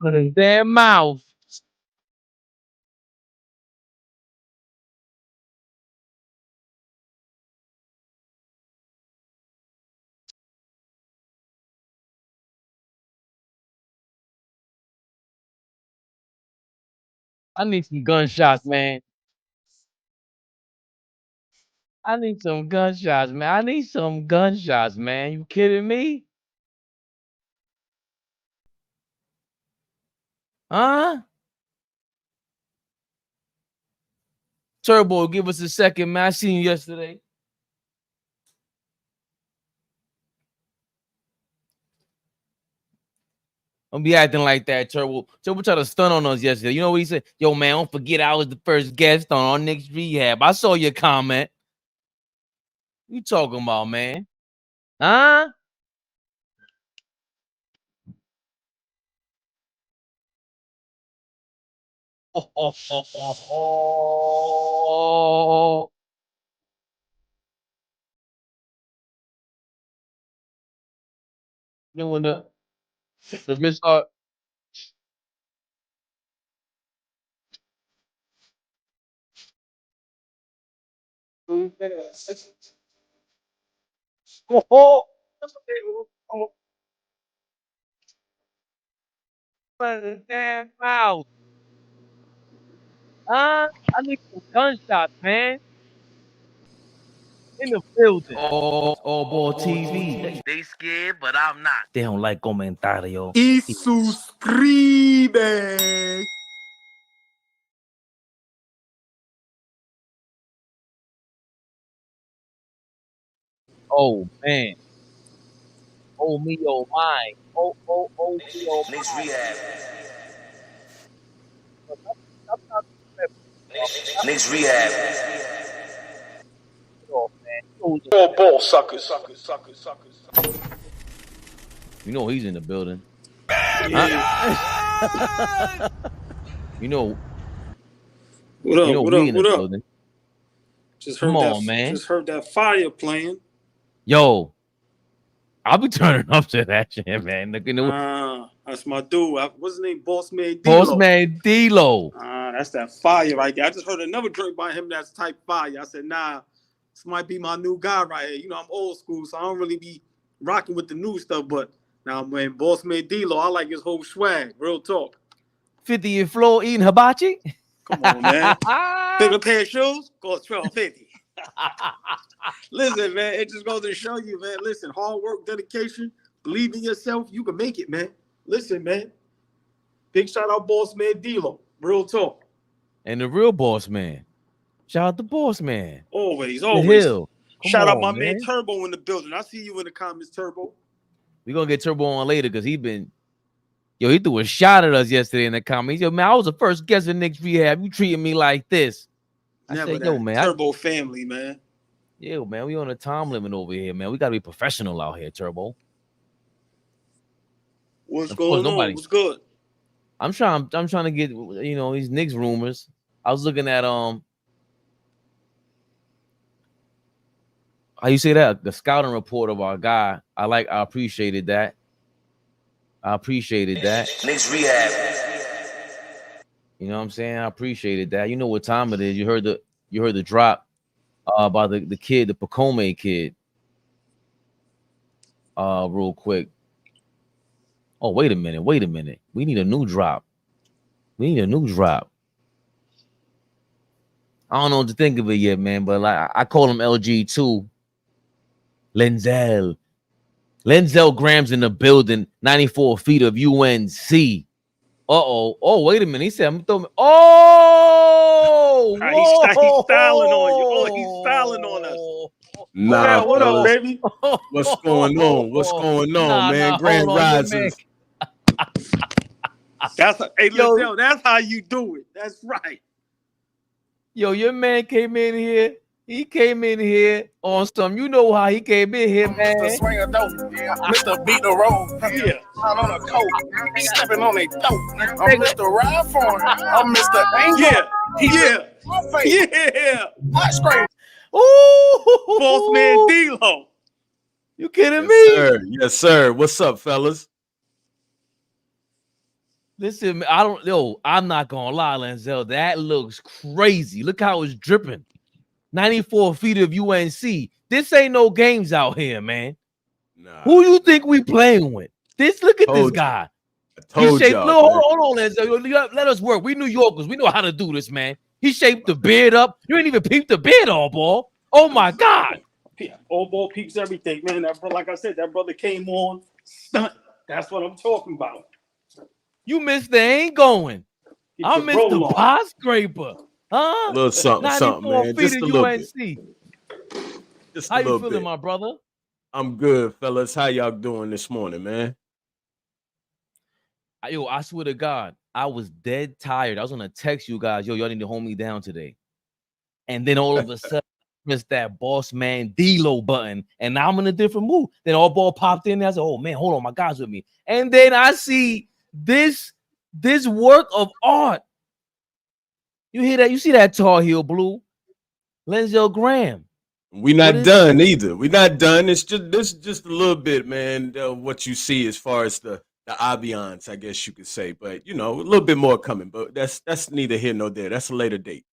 Put his damn mouth. I need some gunshots, man. I need some gunshots, man. I need some gunshots, man. You kidding me? Huh? Turbo, give us a second, man. I seen you yesterday. Don't be acting like that, Turbo. Turbo tried to stun on us yesterday. You know what he said? Yo, man, don't forget I was the first guest on our Knicks Rehab. I saw your comment. You talking about, man? Huh? Oh. Then when the miss damn mouth. Huh? I need some gunshots, man. In the building. AllBall TV. They scared, but I'm not. They don't like comentario. Y suscribe. Oh man. Oh me, oh my. Oh me, oh Knicks Rehab. Knicks Rehab. Ball suckers. You know he's in the building. Yeah. Huh? You know. What up? You know what we up? in What the up? building. Just Come heard on, that. man. Just heard that fire playing. Yo, I'll be turning up to that shit, man. Look, That's my dude. What's his name? Boss Man D-Lo. Boss Man D-Lo. That's that fire right there. I just heard another drink by him that's type fire. I said, nah, this might be my new guy right here. You know, I'm old school, so I don't really be rocking with the new stuff. But now, man, Boss Man D-Lo, I like his whole swag. Real talk. 50th floor eating hibachi. Come on, man. Favorite pair of shoes? Cost $12.50. Listen, man, it just goes to show you, man. Listen, hard work, dedication, believe in yourself, you can make it, man. Listen, man. Big shout out, Boss Man D-Lo. Real talk. And the real Boss Man. Shout out to Boss Man. Always. The Hill. Shout out my man Turbo in the building. I see you in the comments, Turbo. We're going to get Turbo on later because he threw a shot at us yesterday in the comments. Yo, man, I was the first guest in Knicks Rehab. You treating me like this. I said, yo, man. Turbo family, man. Yeah, man, we on a time limit over here, man. We got to be professional out here, Turbo. What's going on? What's good? I'm trying to get, these Knicks rumors. I was looking at how you say that? The scouting report of our guy. I appreciated that. Knicks Rehab. You know what I'm saying? I appreciated that. You know what time it is. You heard the drop about the kid, the Pacôme kid. Real quick. Oh, wait a minute. We need a new drop. I don't know what to think of it yet, man, but I call him LG2. Lenzel Graham's in the building, 94 feet of UNC. Oh, wait a minute. He said, I'm throwing. Oh, he's styling on you. Oh, he's styling on us. Nah, what up, baby? What's going on? Man? Grand Rises. That's how you do it. That's right. Yo, your man came in here. He came in here on some. You know how he came in here, man. Mr. Swinger dope, Mr. Beat the road, out on a coat, stepping on a dope. I'm Mr. Ride for him. I'm Mr. Angel. Yeah. I scream. Ooh, Boss Man D-Lo. You kidding me? Yes, sir. What's up, fellas? Listen, I'm not gonna lie, Lenzel. That looks crazy. Look how it's dripping. 94 feet of UNC. This ain't no games out here, man. Nah, Who you think we playing with? Look at this told you. guy. I told He shaped. y'all. No, hold on, Lenzel. Let us work. We New Yorkers. We know how to do this, man. He shaped the beard up. You ain't even peeped the beard, AllBall. Oh my God. Yeah, AllBall peeps everything, man. That brother, like I said, that brother came on stunt. That's what I'm talking about. You missed the ain't going. Get I your missed the roll on. pot scraper. Huh? A little something, 94 man. feet Just of a little UNC. bit. Just How a you little feeling, bit. my brother? I'm good, fellas. How y'all doing this morning, man? I swear to God, I was dead tired. I was gonna text you guys, y'all need to hold me down today. And then all of a sudden, press that boss man D-Lo button, and now I'm in a different mood. Then AllBall popped in there. I said, "Oh man, hold on, my guys with me." And then I see this work of art. You hear that? You see that Tar Heel Blue, Lenzel Graham. We not done either. We not done. It's just a little bit, man. What you see as far as the ambiance, I guess you could say. But a little bit more coming. But that's neither here nor there. That's a later date.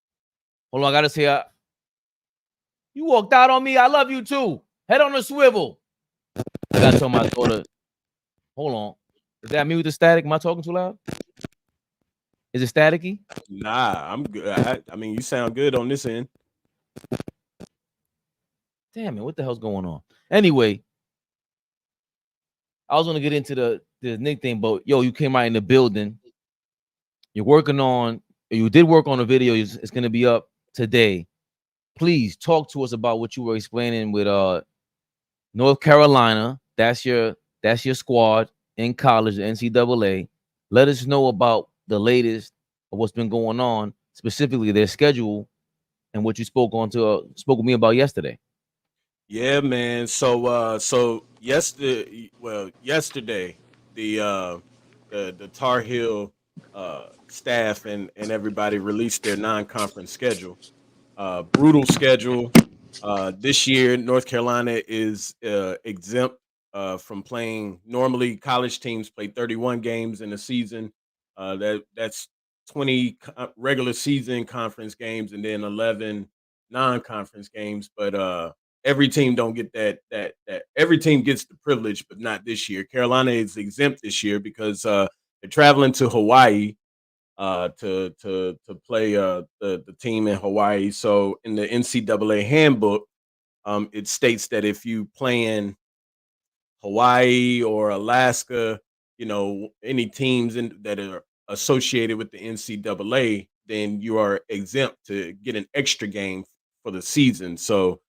Hold on, I gotta say, you walked out on me. I love you too. Head on a swivel. I gotta tell my daughter. Hold on. Is that me with the static? Am I talking too loud? Is it staticky? Nah, I'm good. I mean, you sound good on this end. Damn it, what the hell's going on? Anyway, I was gonna get into the Nick thing, but you came out in the building. You did work on a video. It's gonna be up today. Please talk to us about what you were explaining with North Carolina. That's your squad in college, the NCAA. Let us know about the latest of what's been going on, specifically their schedule and what you spoke with me about yesterday. Yeah, man. So yesterday, the Tar Heel staff and everybody released their non-conference schedule. Brutal schedule. This year, North Carolina is exempt from playing. Normally, college teams play 31 games in a season. That's 20 regular season conference games and then 11 non-conference games. But every team don't get that. Every team gets the privilege, but not this year. Carolina is exempt this year because they're traveling to Hawaii to play the team in Hawaii. So in the NCAA handbook, it states that if you play in Hawaii or Alaska, any teams that are associated with the NCAA, then you are exempt to get an extra game for the season. So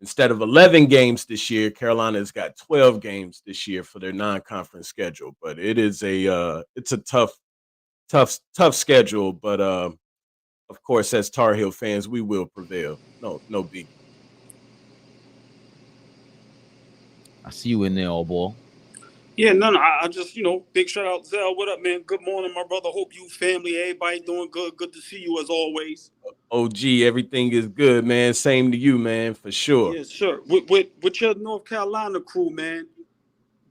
instead of 11 games this year, Carolina's got 12 games this year for their non-conference schedule. But it's a tough schedule. But of course, as Tar Heel fans, we will prevail. No biggie. I see you in there, AllBall. Yeah, I just, big shout out, Zell. What up, man? Good morning, my brother. Hope you, family, everybody doing good. Good to see you as always. OG, everything is good, man. Same to you, man, for sure. Yeah, sure. With your North Carolina crew, man,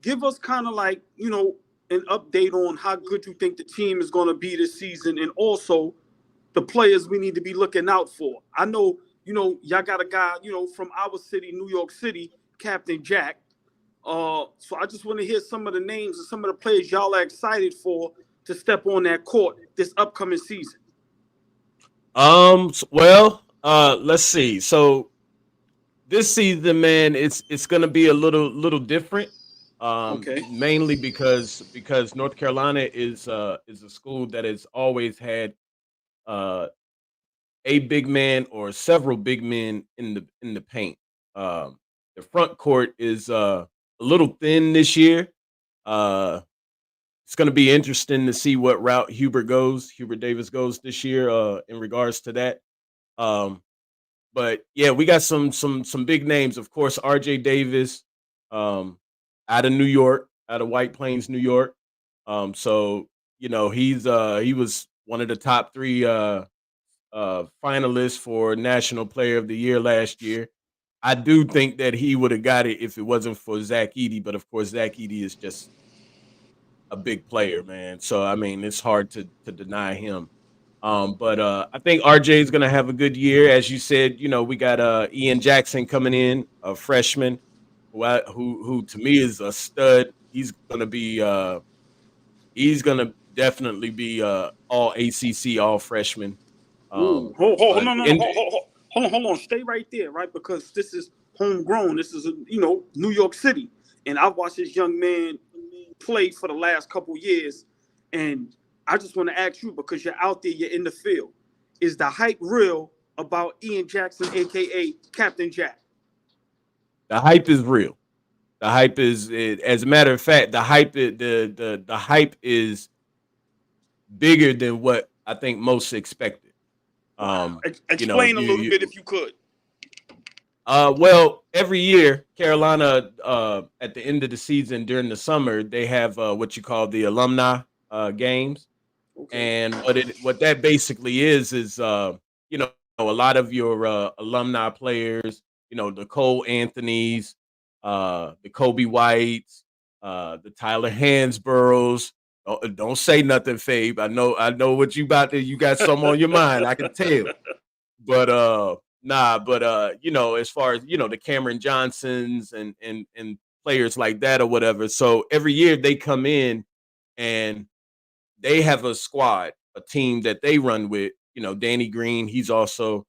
give us kind of like, an update on how good you think the team is going to be this season and also the players we need to be looking out for. I know, y'all got a guy, from our city, New York City, Captain Jack. So I just want to hear some of the names and some of the players y'all are excited for to step on that court this upcoming season. Let's see. So this season, man, it's gonna be a little different. Okay. Mainly because North Carolina is a school that has always had a big man or several big men in the paint. The front court is a little thin this year. It's going to be interesting to see what route Hubert Davis goes this year in regards to that. But yeah, we got some big names. Of course, RJ Davis out of New York, out of White Plains, New York. So he was one of the top 3 finalists for National Player of the Year last year. I do think that he would have got it if it wasn't for Zach Edey, but of course Zach Edey is just a big player, man. So I mean, it's hard to deny him. But I think RJ is gonna have a good year, as you said. You know, we got Ian Jackson coming in, a freshman, who to me is a stud. He's gonna definitely be all ACC, all freshman. Ooh, hold, But no, no, no, in hold on, stay right there, right? Because this is homegrown. This is, New York City, and I've watched this young man play for the last couple years, and I just want to ask you, because you're out there, you're in the field, is the hype real about Ian Jackson, aka Captain Jack? the hype is real. The hype is, as a matter of fact, the hype is bigger than what I think most expected. Wow. You know, Explain a little bit if you could. well, every year, Carolina, at the end of the season during the summer, they have what you call the alumni games, Okay. and what that basically is you know, a lot of your alumni players, you know, the Cole Anthonys, the Kobe Whites, the Tyler Hansboroughs. Don't say nothing, Fabe. I know what you about to. You got some on your mind. I can tell. But nah, but you know, as far as you know, the Cameron Johnsons and players like that or whatever. So every year they come in and they have a squad, a team that they run with. You know, Danny Green, he's also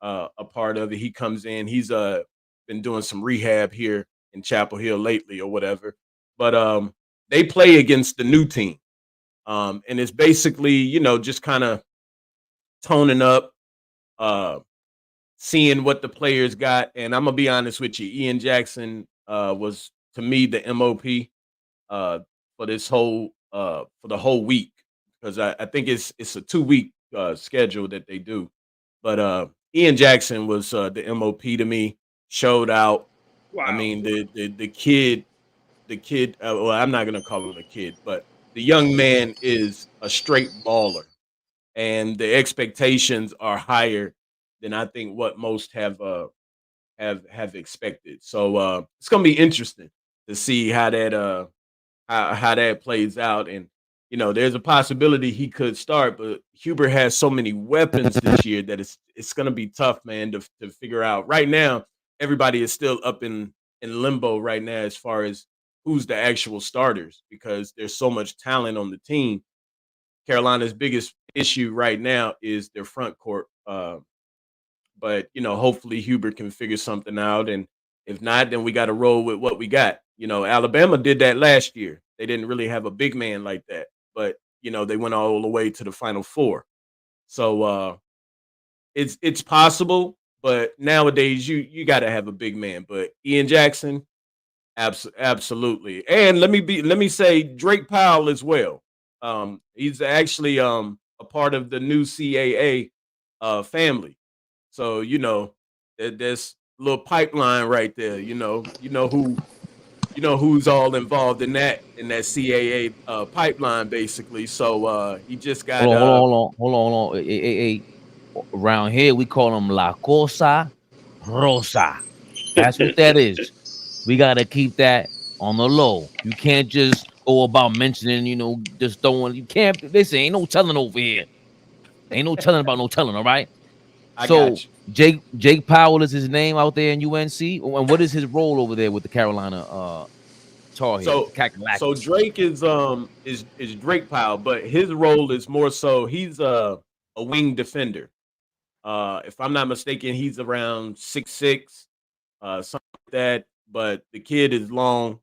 a part of it. He comes in. He's been doing some rehab here in Chapel Hill lately or whatever. But they play against the new team. And it's basically, you know, just kind of toning up, uh, seeing what the players got. And I'm gonna be honest with you, Ian Jackson was to me the MOP for this whole for the whole week because I think it's a 2 week schedule that they do. But Ian Jackson was the MOP to me. Showed out. I Wow. mean the kid. Well, I'm not gonna call him a kid, but the young man is a straight baller, and the expectations are higher than I think what most have expected. So it's gonna be interesting to see how that how that plays out. And you know, there's a possibility he could start, but Huber has so many weapons this year that it's gonna be tough, man, to figure out. Right now, everybody is still up in limbo right now as far as who's the actual starters because there's so much talent on the team. Carolina's biggest issue right now is their front court. But you know, hopefully Huber can figure something out, and if not, then we got to roll with what we got. You know, Alabama did that last year. They didn't really have a big man like that, but you know, they went all the way to the Final Four. So it's possible, but nowadays you got to have a big man. But Ian Jackson, absolutely, and let me say Drake Powell as well. He's actually a part of the new CAA family. So you know, there's a little pipeline right there. You know who's all involved in that CAA pipeline basically. So he just got Hold on. Hey. Around here, we call them La Cosa Rosa. That's what that is. We got to keep that on the low. You can't just go about mentioning, just throwing. You can't. Listen, ain't no telling over here. Ain't no telling about no telling, all right? I So got you. Jake Powell is his name out there in UNC. And what is his role over there with the Carolina Tar Heels, So the Kakalakis? Drake is Drake Powell, but his role is more so he's a wing defender. If I'm not mistaken, he's around 6'6", something like that. But the kid is long.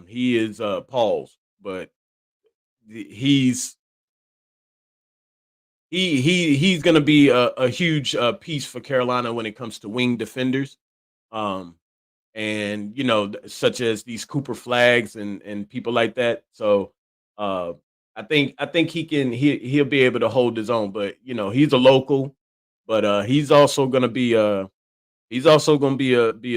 He is Paul's, but he's he's going to be a huge piece for Carolina when it comes to wing defenders. Um, and you know, such as these Cooper Flags and people like that. So uh, I think he'll be able to hold his own. But you know, he's a local, but he's also gonna be a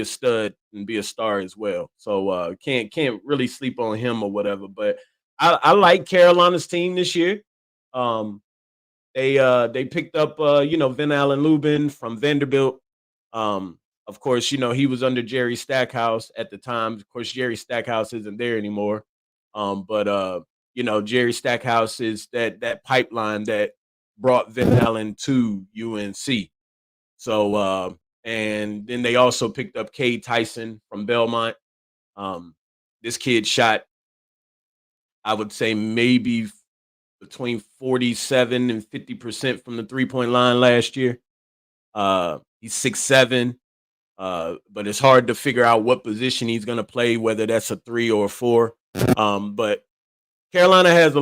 stud and be a star as well. So can't really sleep on him or whatever. But I like Carolina's team this year. Um, they picked up Vin Allen Lubin from Vanderbilt. Um, of course, you know he was under Jerry Stackhouse at the time. Of course, Jerry Stackhouse isn't there anymore. But Jerry Stackhouse is that pipeline that brought Van Allen to UNC. So and then they also picked up Cade Tyson from Belmont. This kid shot, I would say, maybe between 47 and 50% from the 3-point line last year. He's 6'7", but it's hard to figure out what position he's going to play, whether that's a 3 or a 4. But Carolina has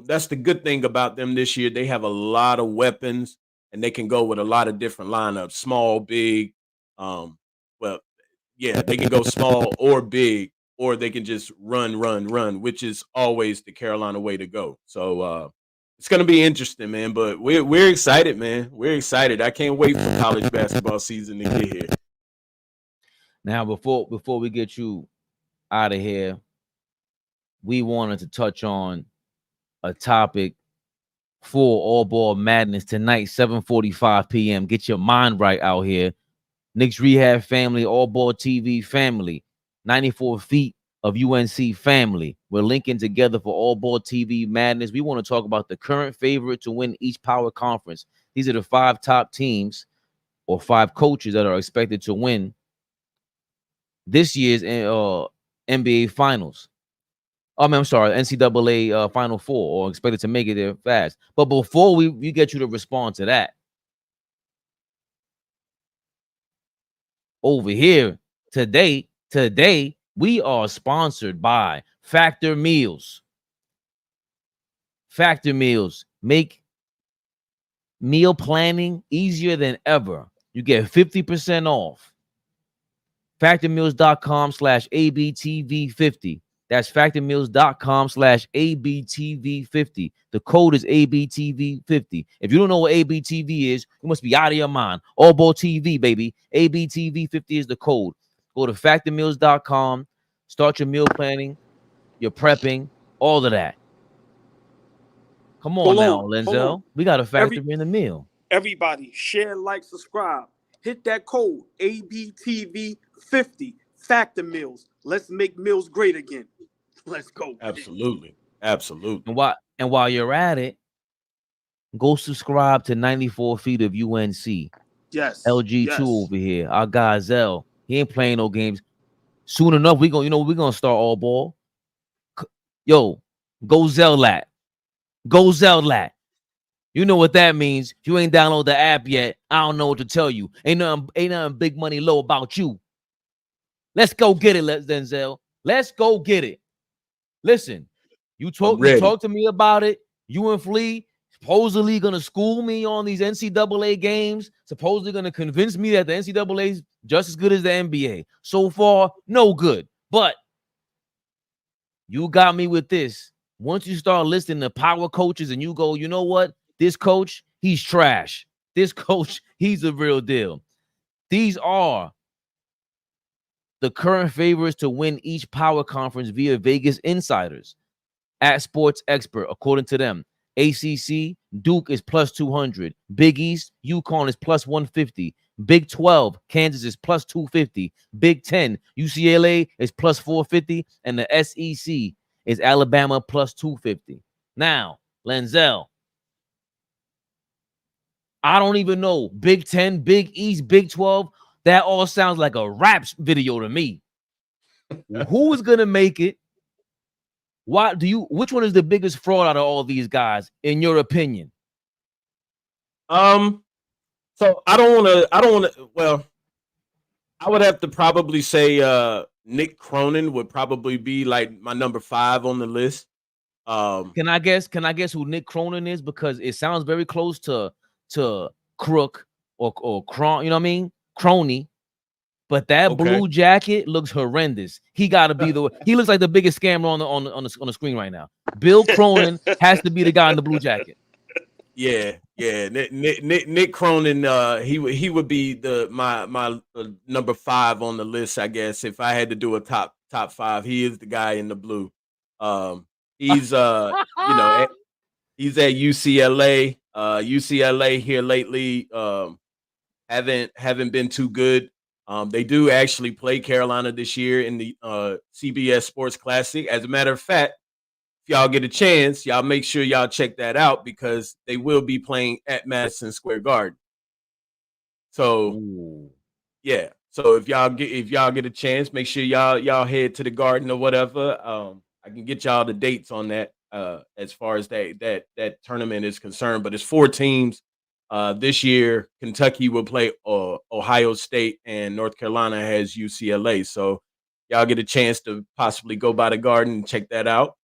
that's the good thing about them this year. They have a lot of weapons, and they can go with a lot of different lineups, small, big. They can go small or big, or they can just run, which is always the Carolina way to go. So it's going to be interesting, man. But we're excited, man. We're excited. I can't wait for college basketball season to get here. Now, before we get you out of here, we wanted to touch on a topic for AllBall Madness tonight, 7:45 p.m. Get your mind right out here. Knicks Rehab family, AllBall TV family, 94 feet of UNC family. We're linking together for AllBall TV Madness. We want to talk about the current favorite to win each power conference. These are the 5 top teams or 5 coaches that are expected to win this year's NBA Finals. I'm sorry, NCAA Final Four, or expected to make it there fast. But before we get you to respond to that, over here today, we are sponsored by Factor Meals. Factor Meals make meal planning easier than ever. You get 50% off. Factormeals.com/ABTV50. That's factormeals.com/ABTV50. The code is ABTV50. If you don't know what ABTV is, you must be out of your mind. AllBall TV, baby. ABTV50 is the code. Go to factormeals.com. Start your meal planning, your prepping, all of that. Come on now, Lenzel. We got to factor in the meal. Everybody, share, like, subscribe. Hit that code, ABTV50. Factor Meals. Let's make meals great again. Let's go. Absolutely. And while you're at it, go subscribe to 94 feet of UNC. Yes. LG2 over here. Our guy Zell. He ain't playing no games. Soon enough, we're gonna start AllBall. Yo, go Zell-lat. Go Zell-lat. You know what that means. If you ain't downloaded the app yet, I don't know what to tell you. Ain't nothing big money low about you. Let's go get it, Denzel. Let's go get it. Listen, you talk to me about it. You and Flea supposedly gonna school me on these NCAA games. Supposedly gonna convince me that the NCAA is just as good as the NBA. So far, no good. But you got me with this. Once you start listing the power coaches and you go, you know what? This coach, he's trash. This coach, he's a real deal. These are the current favorites to win each power conference via Vegas insiders at Sports Expert, according to them. ACC, Duke is plus 200. Big East, UConn is plus 150. Big 12, Kansas is plus 250. Big 10, UCLA is plus 450. And the SEC is Alabama plus 250. Now, Lenzel, I don't even know. Big 10, Big East, Big 12. That all sounds like a rap video to me. Who is going to make it? Which one is the biggest fraud out of all these guys, in your opinion? So I don't want to, well, I would have to probably say Nick Cronin would probably be like my number 5 on the list. Can I guess who Nick Cronin is? Because it sounds very close to Crook or Cron, you know what I mean? Crony. But that blue jacket looks horrendous. He got to be he looks like the biggest scammer on the screen right now. Bill Cronin has to be the guy in the blue jacket. Yeah. Nick Cronin, he would be my number 5 on the list, I guess. If I had to do a top 5, he is the guy in the blue. He's he's at UCLA. UCLA here lately haven't been too good. They do actually play Carolina this year in the CBS Sports Classic. As a matter of fact, if y'all get a chance, y'all make sure y'all check that out because they will be playing at Madison Square Garden. So yeah. So if y'all get a chance, make sure y'all head to the Garden or whatever. I can get y'all the dates on that as far as that tournament is concerned. But it's 4 teams. This year, Kentucky will play Ohio State, and North Carolina has UCLA. So y'all get a chance to possibly go by the Garden and check that out.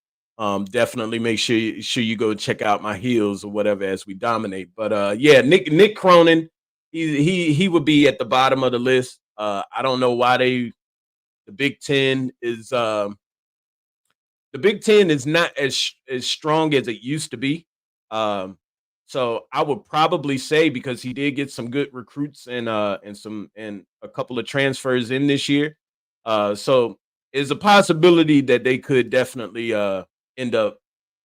Definitely make sure you go check out my heels or whatever as we dominate. But yeah, Nick Cronin, he would be at the bottom of the list. I don't know why the Big Ten is not as strong as it used to be. So I would probably say because he did get some good recruits and a couple of transfers in this year. So it's a possibility that they could definitely end up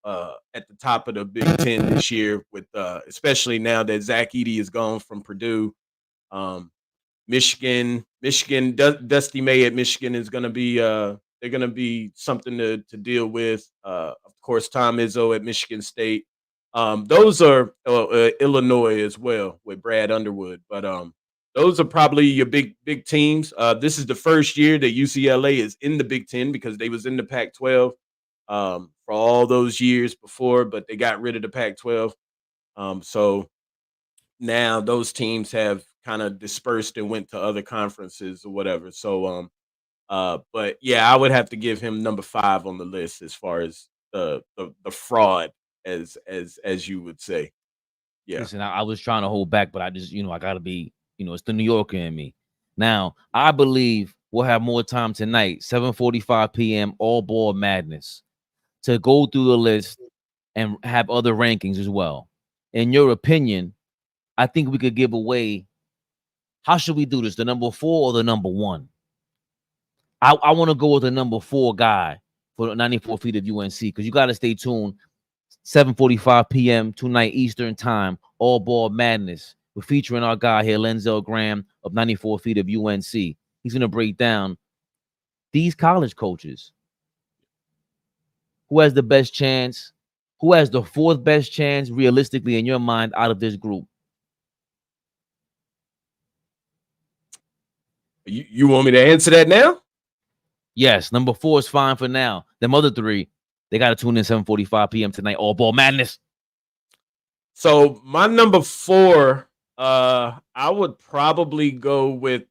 at the top of the Big Ten this year with especially now that Zach Edey is gone from Purdue. Michigan, Dusty May at Michigan is going to be they're going to be something to deal with. Of course, Tom Izzo at Michigan State. Those are Illinois as well with Brad Underwood. But those are probably your big teams. This is the first year that UCLA is in the Big Ten because they was in the Pac-12 for all those years before, but they got rid of the Pac-12. So now those teams have kind of dispersed and went to other conferences or whatever. So but yeah, I would have to give him number 5 on the list as far as the fraud as you would say. Yeah. Listen, I was trying to hold back, but I just, I gotta be, it's the New Yorker in me. Now, I believe we'll have more time tonight, 7:45 p.m. AllBall Madness, to go through the list and have other rankings as well. In your opinion, I think we could give away. How should we do this? The number 4 or the number 1? I want to go with the number 4 guy for 94 feet of UNC because you got to stay tuned. 7:45 p.m. tonight Eastern time. AllBall Madness. We're featuring our guy here, Lenzel Graham of 94 feet of UNC. He's going to break down these college coaches. Who has the best chance? Who has the 4th best chance realistically in your mind out of this group? You want me to answer that now? Yes, number 4 is fine for now. Them other 3, they got to tune in 7:45 p.m. tonight. AllBall Madness. So my number 4, I would probably go with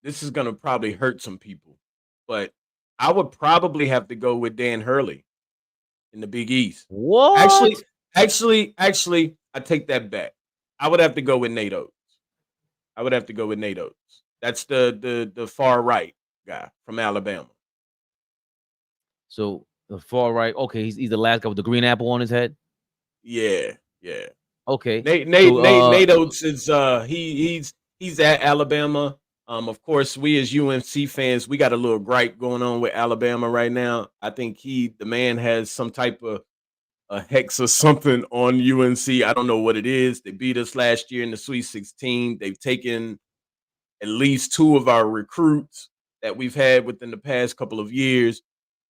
this is gonna probably hurt some people, but I would probably have to go with Dan Hurley in the Big East. What? Actually, I take that back. I would have to go with Nate Oats. That's the far right guy from Alabama. So the far right. Okay, he's the last guy with the green apple on his head. Yeah. Okay. Nate Oats is he's at Alabama. Of course, we as UNC fans, we got a little gripe going on with Alabama right now. I think the man has some type of a hex or something on UNC. I don't know what it is. They beat us last year in the Sweet 16. They've taken at least 2 of our recruits that we've had within the past couple of years.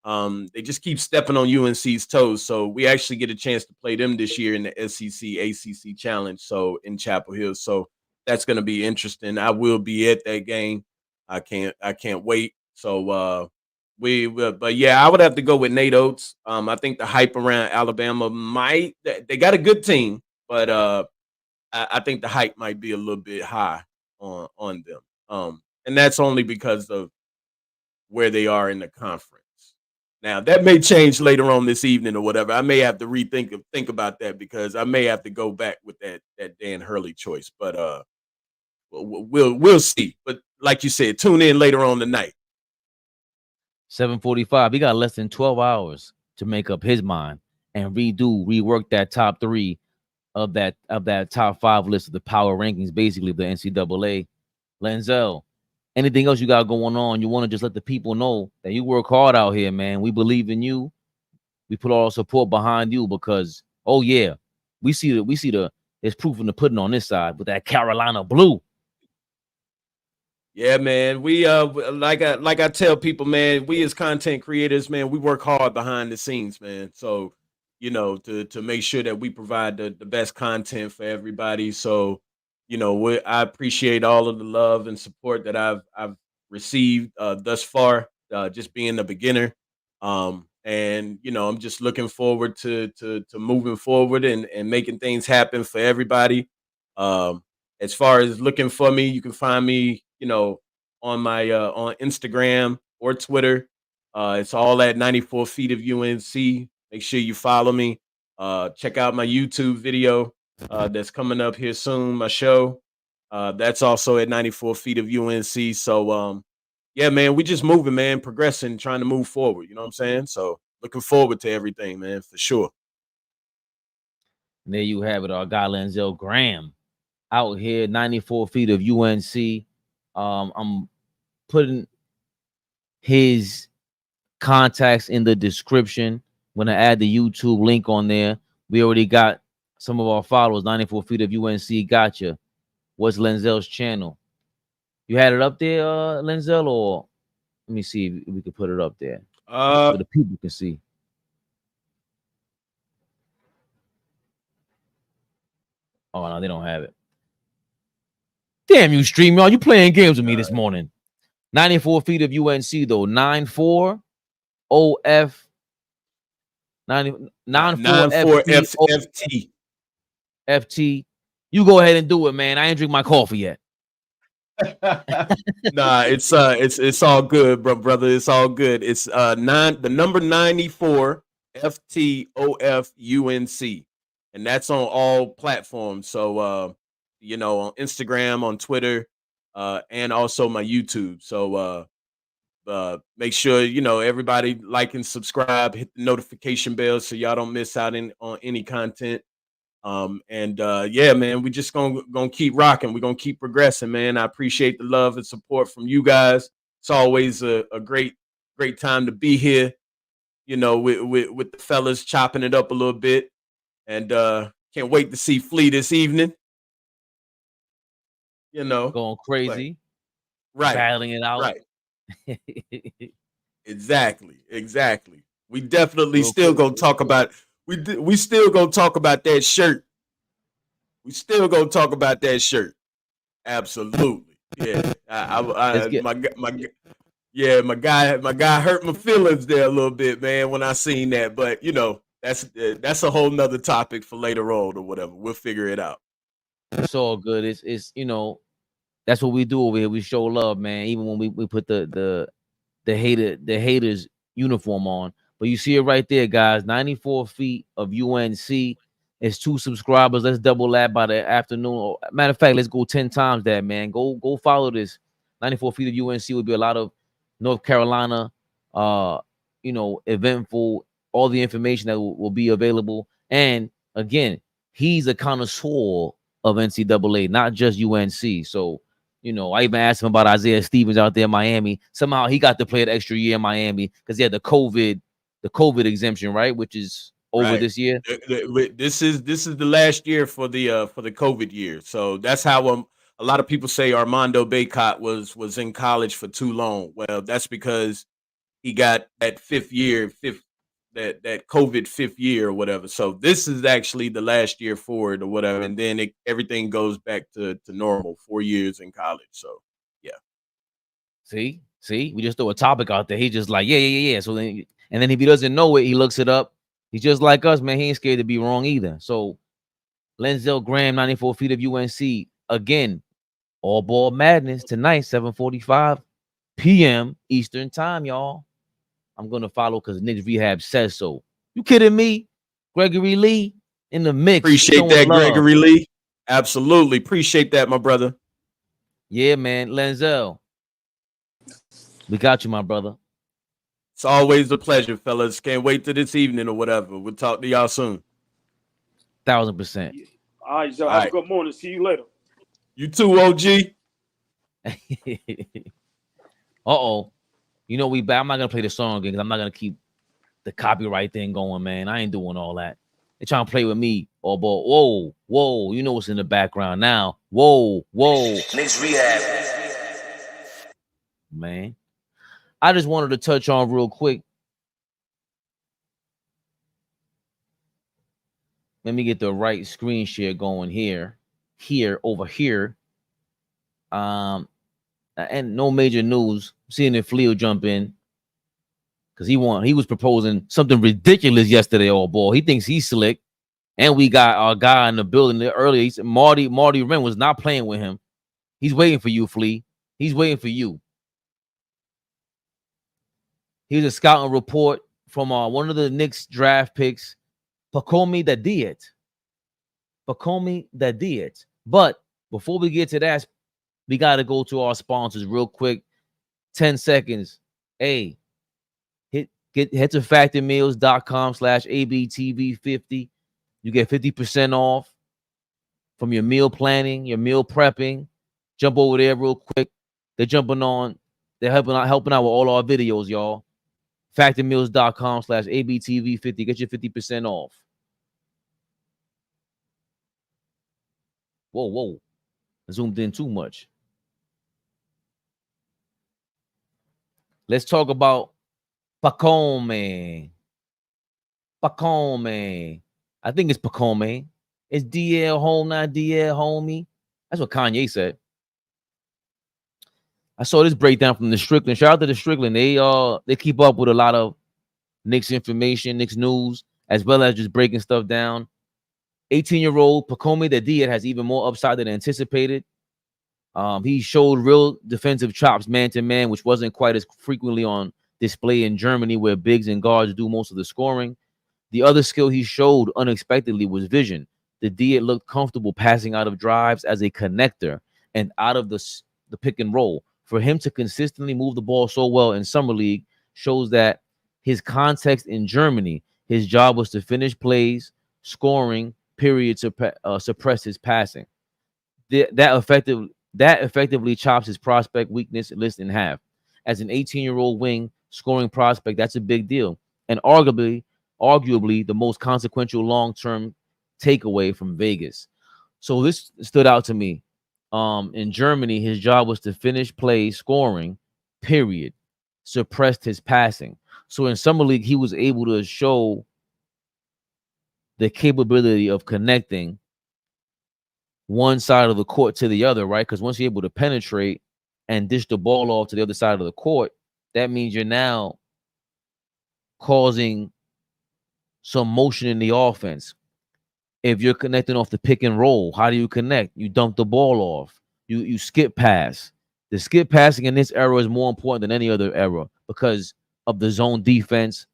They just keep stepping on UNC's toes. So we actually get a chance to play them this year in the SEC ACC Challenge. So in Chapel Hill. So that's going to be interesting. I will be at that game. I can't wait. So but yeah, I would have to go with Nate Oats. I think the hype around Alabama they got a good team, but I think the hype might be a little bit high on them. And that's only because of where they are in the conference. Now that may change later on this evening or whatever. I may have to think about that because I may have to go back with that Dan Hurley choice. But we'll see. But like you said, tune in later on tonight. 7:45. He got less than 12 hours to make up his mind and rework that top 3 of that top 5 list of the power rankings, basically of the NCAA. Lenzel, anything else you got going on? You want to just let the people know that you work hard out here, man. We believe in you. We put all our support behind you because, oh yeah, we see there's proof in the pudding on this side with that Carolina blue. Yeah, man. We like I tell people, man, we as content creators, man, we work hard behind the scenes, man. So, to make sure that we provide the best content for everybody. So, I appreciate all of the love and support that I've received thus far, just being a beginner. And I'm just looking forward to moving forward and making things happen for everybody. As far as looking for me, you can find me, on my on Instagram or Twitter. It's all at 94 feet of UNC. Make sure you follow me. Check out my YouTube video that's coming up here soon. My show that's also at 94 feet of UNC. So yeah, man, we just moving, man, progressing, trying to move forward. You know what I'm saying? So looking forward to everything, man, for sure. And there you have it, our guy Lenzel Graham out here, 94 feet of UNC. I'm putting his contacts in the description. I'm gonna add the YouTube link on there. We already got some of our followers. 94 feet of UNC. Gotcha. What's Lenzel's channel? You had it up there, Lenzel, or let me see if we can put it up there so the people can see. Oh no, they don't have it. Damn you, StreamYard, you playing games with me this morning. 94 feet of UNC though. 94 OF 94 FT. FT. You go ahead and do it, man. I ain't drink my coffee yet. Nah, it's all good, brother. It's all good. It's the number 94 FTOFUNC, and that's on all platforms. So on Instagram, on Twitter, and also my YouTube. So make sure everybody like and subscribe, hit the notification bell so y'all don't miss out on any content. Yeah, man, we just gonna keep rocking. We're gonna keep progressing, man. I appreciate the love and support from you guys. It's always a great time to be here, with the fellas chopping it up a little bit. And can't wait to see Flea this evening. Going crazy. Right. Battling it out. Right. Exactly. We definitely still gonna talk about we still gonna talk about that shirt. We still gonna talk about that shirt. Absolutely. Yeah. My guy hurt my feelings there a little bit, man, when I seen that. But that's a whole nother topic for later on or whatever. We'll figure it out. It's all good. It's that's what we do over here. We show love, man. Even when we put the haters uniform on. But you see it right there, guys. 94 feet of UNC. It's 2 subscribers. Let's double that by the afternoon. Matter of fact, let's go 10 times that, man. Go follow this. 94 feet of UNC would be a lot of North Carolina, eventful, all the information that will be available. And again, he's a connoisseur of NCAA, not just UNC. So, I even asked him about Isaiah Stevens out there in Miami. Somehow he got to play an extra year in Miami because he had the COVID exemption, right? Which is over this year. This is the last year for the COVID year. So that's how a lot of people say Armando Bacot was in college for too long. Well, that's because he got that that COVID 5th year or whatever. So this is actually the last year for it or whatever. And then everything goes back to normal, 4 years in college. So, yeah. See, we just throw a topic out there. He just like, yeah. So then, and then if he doesn't know it, he looks it up. He's just like us, man. He ain't scared to be wrong either. So Lenzel Graham, 94 feet of UNC. Again, AllBall Madness tonight, 7:45 p.m. Eastern time, y'all. I'm going to follow because Knicks Rehab says so. You kidding me? Gregory Lee in the mix. Appreciate that, Gregory Lee. Absolutely. Appreciate that, my brother. Yeah, man. Lenzel, we got you, my brother. It's always a pleasure, fellas. Can't wait till this evening or whatever. We'll talk to y'all soon. 1000%. All right, y'all. Have a good morning. See you later. You too, OG. Uh-oh. I'm not going to play the song again because I'm not going to keep the copyright thing going, man. I ain't doing all that. They trying to play with me. AllBall. Whoa. You know what's in the background now. Whoa. Knicks Rehab. man. I just wanted to touch on real quick. Let me get the right screen share going here, over here. And no major news. Seeing if Flea will jump in because he was proposing something ridiculous yesterday. All ball. He thinks he's slick, and we got our guy in the building there earlier. He said Marty Wren was not playing with him. He's waiting for you, Flea. He's waiting for you. Here's a scouting report from one of the Knicks draft picks, Pacôme Dadiet. Pacôme Dadiet. But before we get to that, we got to go to our sponsors real quick. 10 seconds. Hey, head to factormeals.com/ABTV50. You get 50% off from your meal planning, your meal prepping. Jump over there real quick. They're helping out with all our videos, y'all. Factormeals.com/ABTV50. Get your 50% off. Whoa. I zoomed in too much. Let's talk about Pacôme. Pacôme. I think it's Pacôme. It's DL home, not DL homie. That's what Kanye said. I saw this breakdown from the Strickland. Shout out to the Strickland. They keep up with a lot of Knicks information, Knicks news, as well as just breaking stuff down. 18-year-old Pacôme Dadiet has even more upside than anticipated. He showed real defensive chops man-to-man, which wasn't quite as frequently on display in Germany, where bigs and guards do most of the scoring. The other skill he showed unexpectedly was vision. Dadiet looked comfortable passing out of drives as a connector and out of the pick and roll. For him to consistently move the ball so well in Summer League shows that his context in Germany, his job was to finish plays, scoring, period, suppress his passing. That effectively chops his prospect weakness list in half. As an 18-year-old wing scoring prospect, that's a big deal, and arguably the most consequential long-term takeaway from Vegas. So this stood out to me. In Germany, his job was to finish plays, scoring, period, suppressed his passing. So in Summer League, he was able to show the capability of connecting one side of the court to the other, right? Because once you're able to penetrate and dish the ball off to the other side of the court, that means you're now causing some motion in the offense. If you're connecting off the pick and roll, how do you connect? You dump the ball off. You skip pass. The skip passing in this era is more important than any other era because of the zone defense,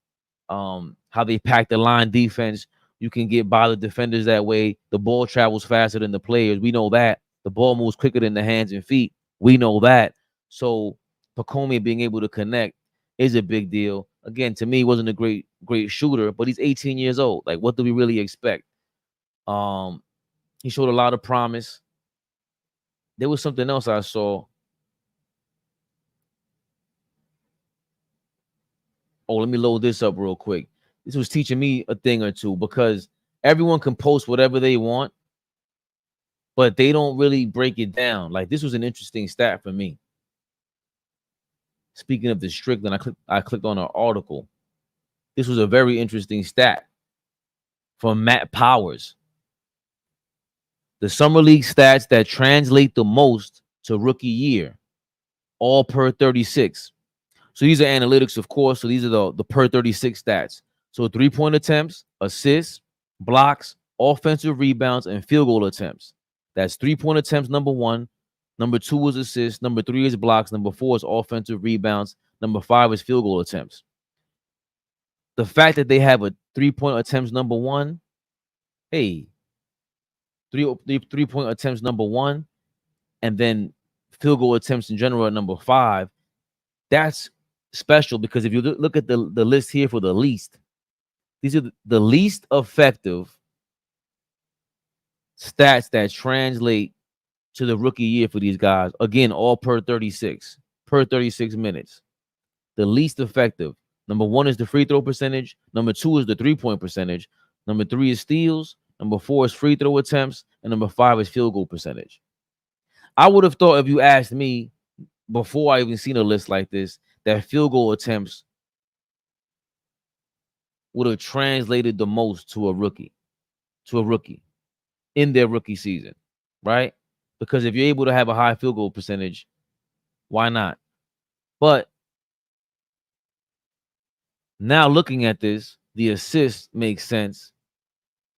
how they pack the line defense. You can get by the defenders that way. The ball travels faster than the players. We know that. The ball moves quicker than the hands and feet. We know that. So Pacôme being able to connect is a big deal. Again, to me, he wasn't a great shooter, but he's 18 years old. Like, what do we really expect? He showed a lot of promise. There was something else I saw. Oh, let me load this up real quick. This was teaching me a thing or two because everyone can post whatever they want, but they don't really break it down. Like, this was an interesting stat for me. Speaking of the Strickland, I clicked on an article. This was a very interesting stat from Matt Powers. The Summer League stats that translate the most to rookie year, all per 36. So these are analytics, of course. So these are the per 36 stats. So 3-point attempts, assists, blocks, offensive rebounds, and field goal attempts. That's 3-point attempts, number 1. Number 2 is assists. Number 3 is blocks. Number 4 is offensive rebounds. Number 5 is field goal attempts. The fact that they have a 3-point attempts number 1, hey, 3-point attempts number 1, and then field goal attempts in general at number 5, that's special because if you look at the list here for the least, these are the least effective stats that translate to the rookie year for these guys. Again, all per 36 minutes. The least effective. Number 1 is the free throw percentage. Number 2 is the 3-point percentage. Number 3 is steals. Number 4 is free throw attempts. And number 5 is field goal percentage. I would have thought if you asked me before I even seen a list like this, that field goal attempts would have translated the most to a rookie in their rookie season, right? Because if you're able to have a high field goal percentage, why not? But now looking at this, the assist makes sense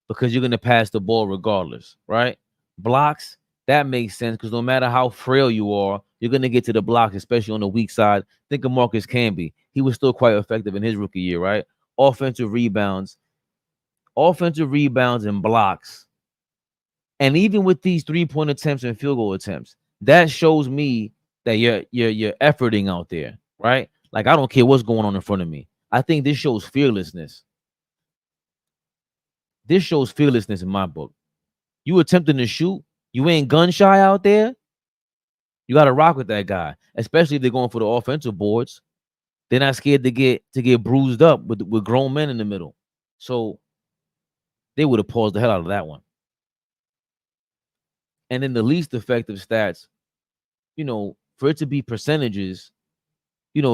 because you're going to pass the ball regardless, right? Blocks, that makes sense because no matter how frail you are, you're going to get to the blocks, especially on the weak side. Think of Marcus Camby. He was still quite effective in his rookie year, right? Offensive rebounds and blocks. And even with these 3-point attempts and field goal attempts, that shows me that you're efforting out there, right? Like, I don't care what's going on in front of me. I think this shows fearlessness. This shows fearlessness in my book. You attempting to shoot, you ain't gun shy out there. You got to rock with that guy, especially if they're going for the offensive boards. They're not scared to get bruised up with grown men in the middle. So they would have paused the hell out of that one. And then the least effective stats, for it to be percentages,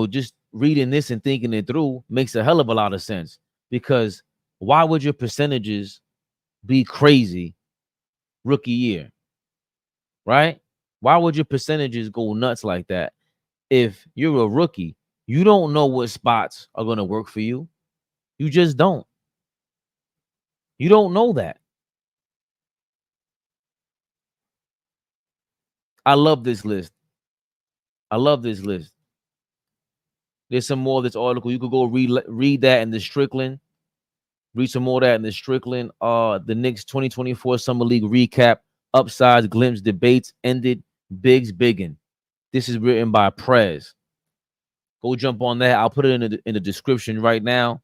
just reading this and thinking it through makes a hell of a lot of sense. Because why would your percentages be crazy rookie year, right? Why would your percentages go nuts like that? If you're a rookie, you don't know what spots are going to work for you. You just don't. You don't know that. I love this list. There's some more of this article. You could go read that in the Strickland. Read some more of that in the Strickland. The Knicks 2024 Summer League recap. Upsides, glimpse, debates ended. Biggs biggin. This is written by Prez. Go jump on that. I'll put it in the description right now.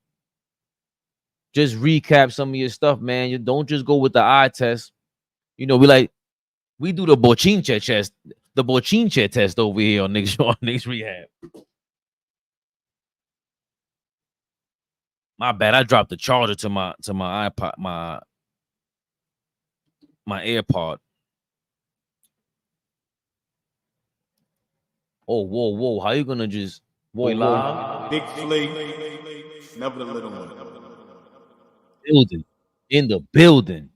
Just recap some of your stuff, man. You don't just go with the eye test. We do the Bochinche test over here on Knicks Rehab. My bad. I dropped the charger to my iPod, my AirPod. Oh, whoa. How you gonna just live? Big Flea, never the little one. In the building.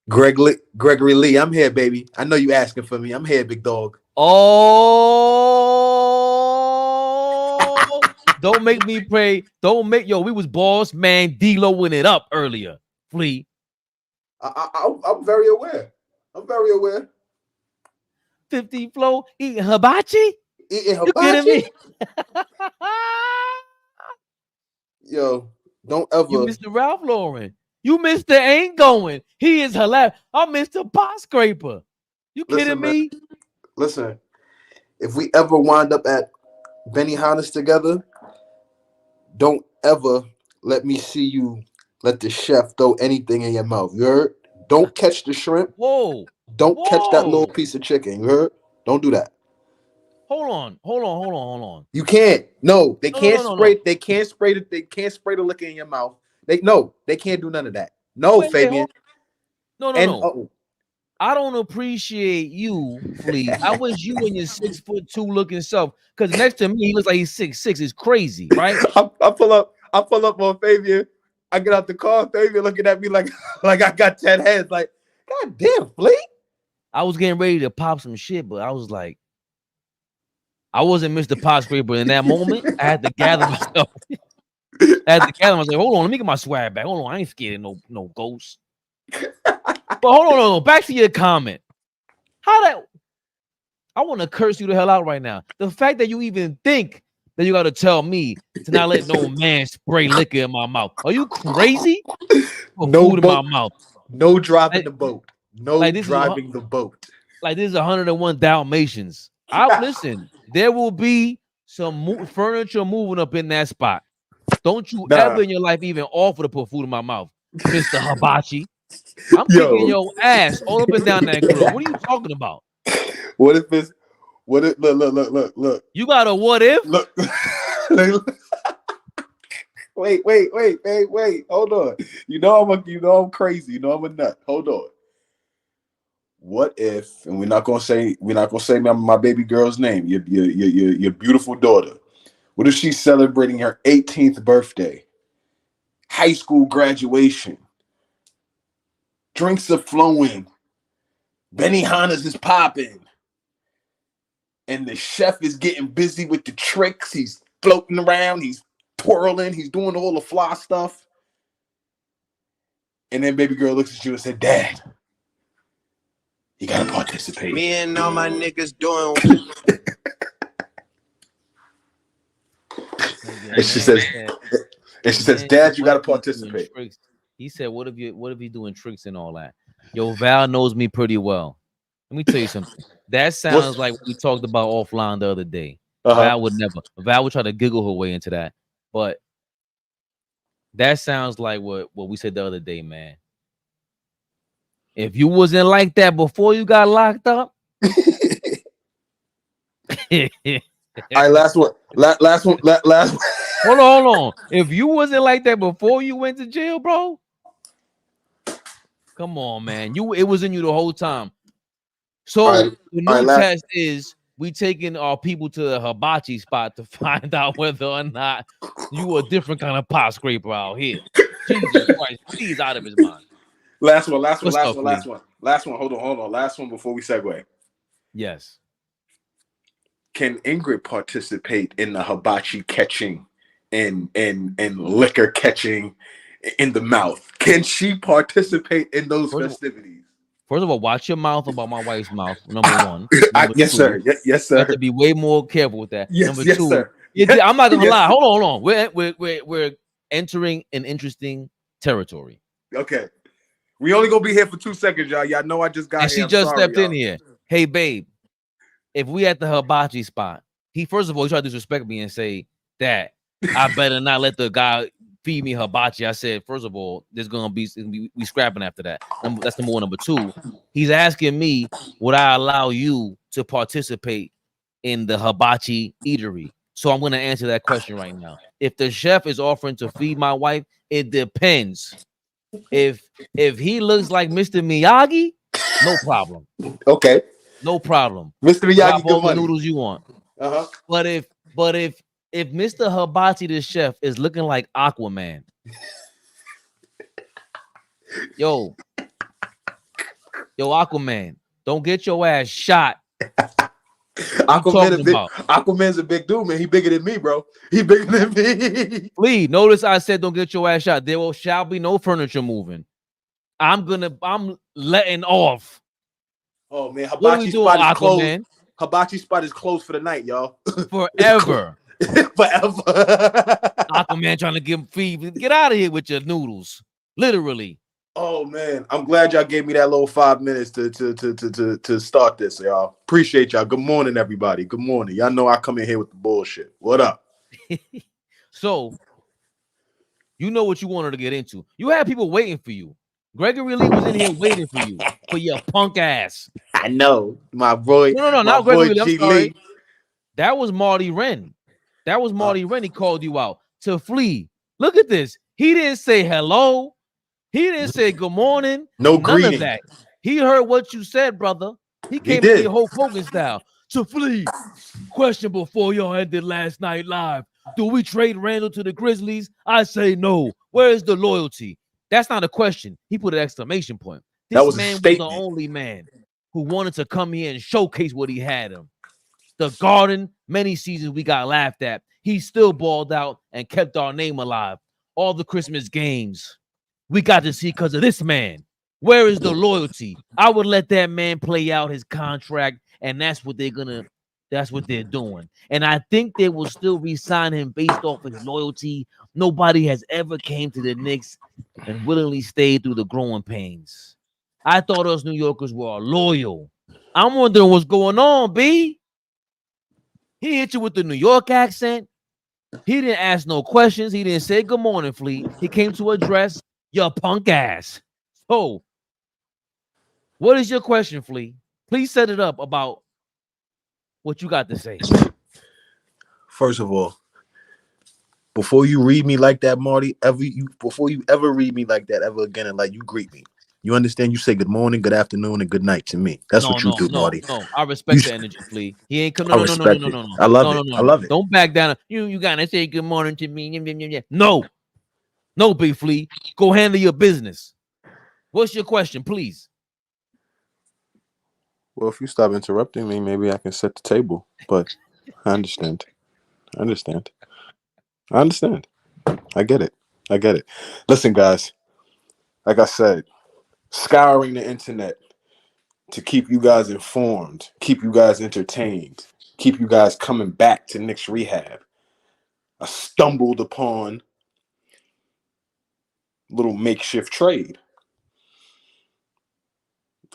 Gregory Lee, I'm here, baby. I know you asking for me. I'm here, big dog. Oh, don't make me pray. We was boss man D-Lo-ing it up earlier. Flea. I'm very aware. 50 flow eating hibachi? Eating hibachi? You kidding me? Yo, don't ever. You Mr. Ralph Lauren. You Mr. Ain't Going. He is hilarious. I'm Mr. Pot Scraper. You kidding me? Listen, if we ever wind up at Benihana's together, don't ever let me see you let the chef throw anything in your mouth. You heard? Don't catch the shrimp. Whoa. Don't catch that little piece of chicken. You heard? Don't do that. Hold on. You can't. No, they can't spray. No. They can't spray the liquor in your mouth. They can't do none of that. No, Fabian. No. I don't appreciate you, please. I wish you and your 6'2" looking self, because next to me he looks like he's 6'6". It's crazy, right? I pull up on Fabian. I get out the car. Fabian looking at me like I got 10 heads. Like, God damn, Flea. I was getting ready to pop some shit, but I was like, I wasn't Mr. Pot Scraper in that moment. I had to gather myself. Hold on, let me get my swag back. Hold on, I ain't scared of no ghosts. But hold on, back to your comment. I want to curse you the hell out right now. The fact that you even think that you got to tell me to not let no man spray liquor in my mouth. Are you crazy? No food boat, in my mouth. No driving the boat. No driving the boat. Like this is 101 Dalmatians. Listen, there will be some furniture moving up in that spot. Don't you ever in your life even offer to put food in my mouth, Mr. Habachi. I'm kicking your ass all up and down that grill. What are you talking about? Look. You got a what if? Look. Wait. Hold on. I'm crazy. I'm a nut. Hold on. what if, and we're not gonna say my baby girl's name, your beautiful daughter. What if she's celebrating her 18th birthday, high school graduation, drinks are flowing, Benihana's is popping, and the chef is getting busy with the tricks. He's floating around, he's twirling, he's doing all the fly stuff. And then baby girl looks at you and said, Dad, you gotta participate. Me and all my niggas doing. And she says, Dad, you gotta participate. He said, what if you doing tricks and all that? Yo, Val knows me pretty well. Let me tell you something. That sounds like what we talked about offline the other day. Val would try to giggle her way into that. But that sounds like what we said the other day, man. If you wasn't like that before you got locked up. All right, last one. Hold on. If you wasn't like that before you went to jail, bro. Come on, man. It was in you the whole time. So the new test is we taking our people to the Habachi spot to find out whether or not you a different kind of pot scraper out here. Jesus Christ, he's out of his mind. Last one. Hold on. Last one before we segue. Yes. Can Ingrid participate in the hibachi catching and liquor catching in the mouth? Can she participate in those festivities? First of all, watch your mouth about my wife's mouth. Number one. Yes, sir. Yes, sir. You have to be way more careful with that. Yes, Number two, sir. I'm not gonna lie. Hold on. We're entering an interesting territory. Okay. We only gonna be here for 2 seconds, y'all. Y'all know I just got here. She just stepped in here. Hey, babe. If we at the hibachi spot, he tried to disrespect me and say that I better not let the guy feed me hibachi. I said, first of all, there's gonna be we scrapping after that. That's number one. Number two, he's asking me, would I allow you to participate in the hibachi eatery? So I'm gonna answer that question right now. If the chef is offering to feed my wife, it depends. If he looks like Mr. Miyagi, no problem. Okay. No problem. Mr. Miyagi, all the noodles you want. But if Mr. Habachi, the chef, is looking like Aquaman, yo, Aquaman, don't get your ass shot. Aquaman's a big dude, man. He bigger than me, bro. He bigger than me. Please notice I said don't get your ass shot. There shall be no furniture moving. I'm letting off. Oh man, Hibachi spot is closed. Hibachi spot is closed for the night, y'all. Forever. Forever. Aquaman trying to get out of here with your noodles. Literally. Oh man, I'm glad y'all gave me that little 5 minutes to start this, y'all. Appreciate y'all. Good morning, everybody. Good morning. Y'all know I come in here with the bullshit. What up? So, you know what you wanted to get into. You had people waiting for you. Gregory Lee was in here waiting for you, for your punk ass. I know, my boy. No, not Gregory Lee. I'm sorry. That was Marty Wren. He called you out to flee. Look at this. He didn't say hello. He didn't say good morning. No none greeting. Of that. He heard what you said, brother. He came in here Hulk Hogan style. To flee. Question before y'all ended last night live. Do we trade Randle to the Grizzlies? I say no. Where is the loyalty? That's not a question. He put an exclamation point. This man was the only man who wanted to come here and showcase what he had him. The Garden, many seasons we got laughed at. He still balled out and kept our name alive. All the Christmas games we got to see because of this man. Where is the loyalty? I would let that man play out his contract, and that's what they're doing. And I think they will still re-sign him based off his loyalty. Nobody has ever came to the Knicks and willingly stayed through the growing pains. I thought us New Yorkers were loyal. I'm wondering what's going on, B. He hit you with the New York accent. He didn't ask no questions. He didn't say good morning, Fleet. He came to address your punk ass. So, what is your question, Flea? Please set it up about what you got to say. First of all, before you read me like that, Marty, before you ever read me like that ever again, and like you greet me. You understand? You say good morning, good afternoon, and good night to me. That's what you do, Marty. No. I respect the energy, Flea. He ain't come. I respect it. I love it. I love it. Don't back down. You gotta say good morning to me. No, Big Flea. Go handle your business. What's your question, please? Well, if you stop interrupting me, maybe I can set the table. But I understand. I get it. Listen, guys. Like I said, scouring the internet to keep you guys informed, keep you guys entertained, keep you guys coming back to Knicks Rehab. I stumbled upon a little makeshift trade.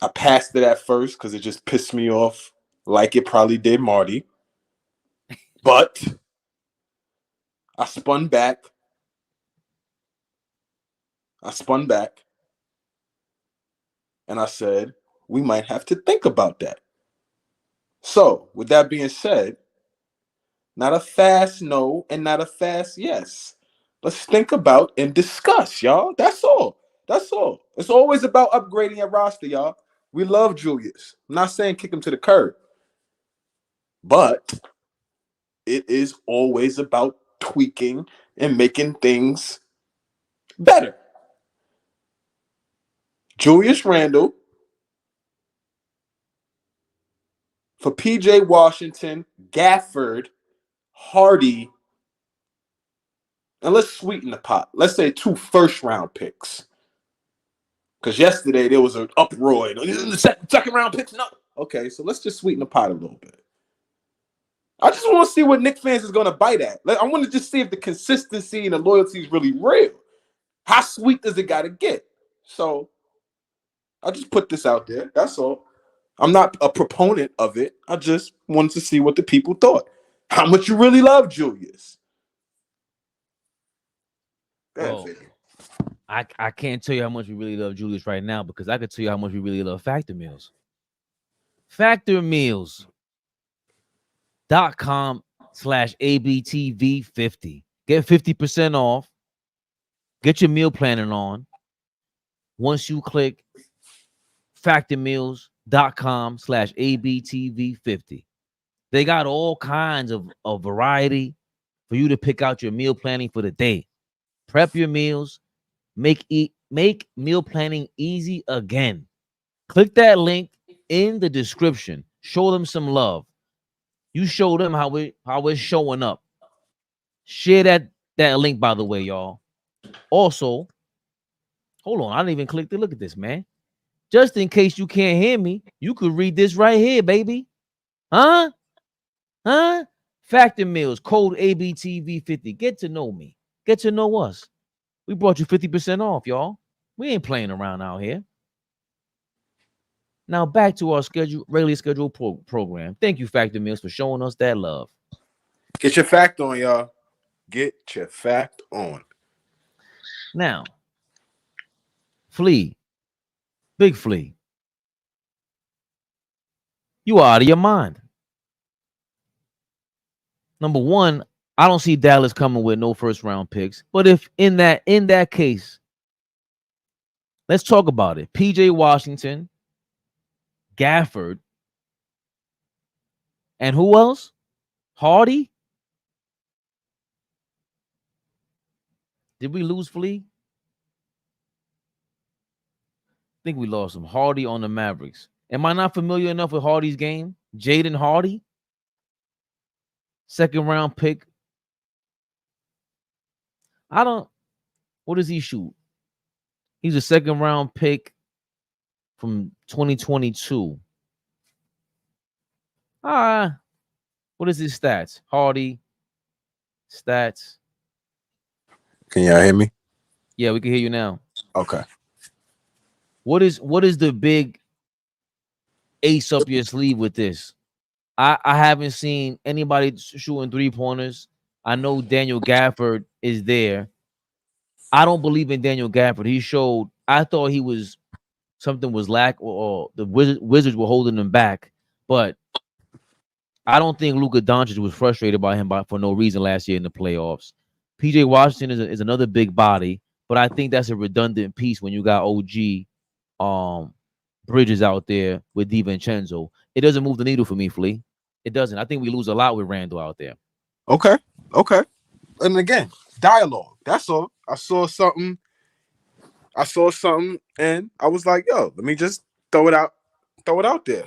I passed it at first because it just pissed me off like it probably did Marty. But I spun back. And I said, we might have to think about that. So, with that being said, not a fast no and not a fast yes. Let's think about and discuss, y'all. That's all. It's always about upgrading your roster, y'all. We love Julius. I'm not saying kick him to the curb. But it is always about tweaking and making things better. Julius Randle for PJ Washington, Gafford, Hardy, and let's sweeten the pot. Let's say 2 first-round picks. Because yesterday there was an uproar. The second round picks? No. Okay, so let's just sweeten the pot a little bit. I just want to see what Knicks fans is going to bite at. I want to just see if the consistency and the loyalty is really real. How sweet does it got to get? So I just put this out there. That's all. I'm not a proponent of it. I just wanted to see what the people thought. How much you really love Julius? Well, I can't tell you how much we really love Julius right now because I could tell you how much we really love Factor Meals. FactorMeals.com/ABTV50. Get 50% off. Get your meal planning on. Once you click FactorMeals.com/ABTV50. They got all kinds of variety for you to pick out your meal planning for the day. Prep your meals. Make meal planning easy again. Click that link in the description. Show them some love. You show them how it's showing up. Share that link, by the way, y'all. Also, hold on. I didn't even click to look at this, man. Just in case you can't hear me, you could read this right here, baby. Huh? Factor Meals, code ABTV50. Get to know me. Get to know us. We brought you 50% off, y'all. We ain't playing around out here. Now back to our regularly scheduled program. Thank you, Factor Meals, for showing us that love. Get your fact on, y'all. Get your fact on. Now, Flea, Big Flea, you are out of your mind. Number one, I don't see Dallas coming with no first round picks. But if in that case, let's talk about it. PJ Washington, Gafford, and who else? Hardy? Did we lose Flea? I think we lost him. Hardy on the Mavericks. Am I not familiar enough with Hardy's game? Jaden Hardy? Second round pick. What does he shoot? He's a second round pick from 2022. What is his stats? Hardy stats. Can y'all hear me? Yeah, we can hear you now. Okay. What is the big ace up your sleeve with this? I haven't seen anybody shooting 3-pointers. I know Daniel Gafford is there. I don't believe in Daniel Gafford. He showed, I thought something was lack or the Wizards were holding him back. But I don't think Luka Doncic was frustrated by him for no reason last year in the playoffs. PJ Washington is another big body, but I think that's a redundant piece when you got OG Bridges out there with DiVincenzo, it doesn't move the needle for me, Flea. It doesn't. I think we lose a lot with Randle out there. Okay. And again, dialogue. That's all. I saw something, and I was like, "Yo, let me just throw it out there.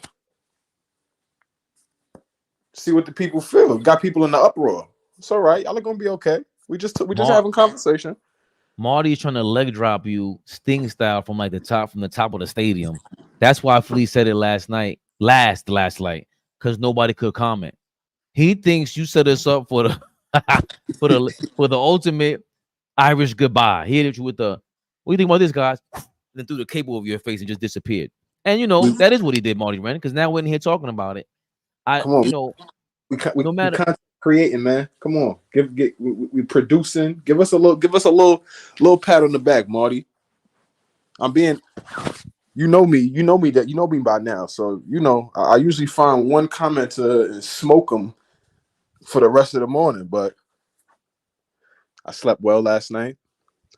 See what the people feel." Got people in the uproar. It's all right. Y'all are gonna be okay. We just having conversation. Marty's trying to leg drop you Sting style from the top of the stadium. That's why Flea said it last night, last night, because nobody could comment. He thinks you set us up for the for the ultimate Irish goodbye. He hit you with the, what do you think about this, guys? Then threw the cable over your face and just disappeared. And that is what he did, Marty Renn, because now we're in here talking about it. Come on, we content creating, man. Come on, we producing. Give us a little pat on the back, Marty. I'm being, you know me by now, so I usually find one commenter and smoke them for the rest of the morning. But I slept well last night.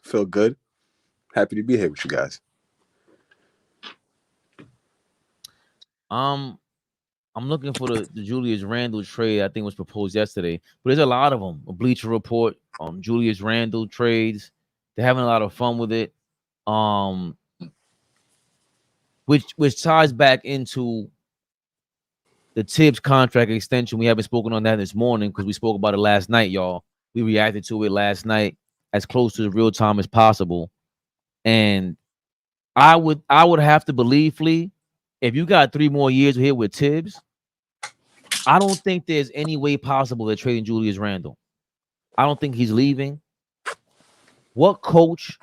Feel good. Happy to be here with you guys. I'm looking for the Julius Randle trade. I think was proposed yesterday, but there's a lot of them. A Bleacher Report, Julius Randle trades. They're having a lot of fun with it. Which ties back into the Tibbs contract extension. We haven't spoken on that this morning because we spoke about it last night, y'all. We reacted to it last night as close to the real time as possible. And I would have to believe, Flea, if you got 3 more years here with Tibbs, I don't think there's any way possible they're trading Julius Randle. I don't think he's leaving. What coach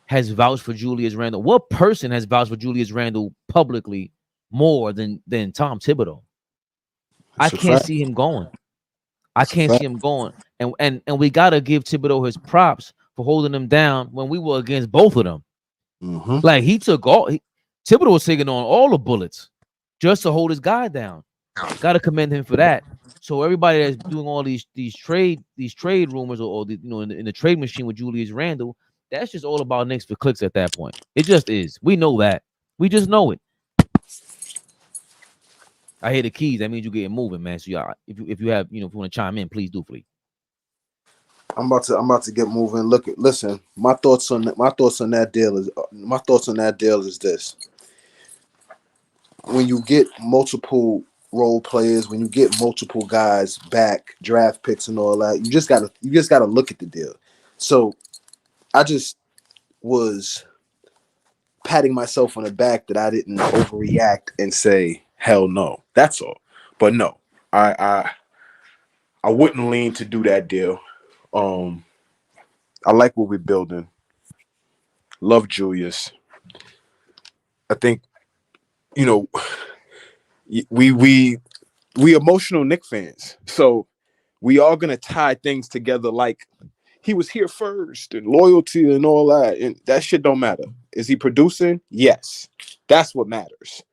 has vouched for Julius Randle? What person has vouched for Julius Randle publicly more than Tom Thibodeau? I can't see him going. I can't see him going. And we gotta give Thibodeau his props for holding him down when we were against both of them. Mm-hmm. Like Thibodeau was taking on all the bullets just to hold his guy down. Gotta commend him for that. So everybody that's doing all these trade rumors or in the trade machine with Julius Randle, that's just all about Knicks for clicks at that point. It just is. We know that. We just know it. I hear the keys. That means you getting moving, man. So y'all, if you have, if you want to chime in, please do, please. I'm about to get moving. Listen. My thoughts on that deal is this: when you get multiple role players, when you get multiple guys back, draft picks and all that, you just gotta look at the deal. So I just was patting myself on the back that I didn't overreact and say hell no. That's all. But no, I wouldn't lean to do that deal. I like what we're building. Love Julius. I think we emotional Knicks fans, so we are gonna tie things together like he was here first and loyalty and all that, and that shit don't matter. Is he producing? Yes, that's what matters.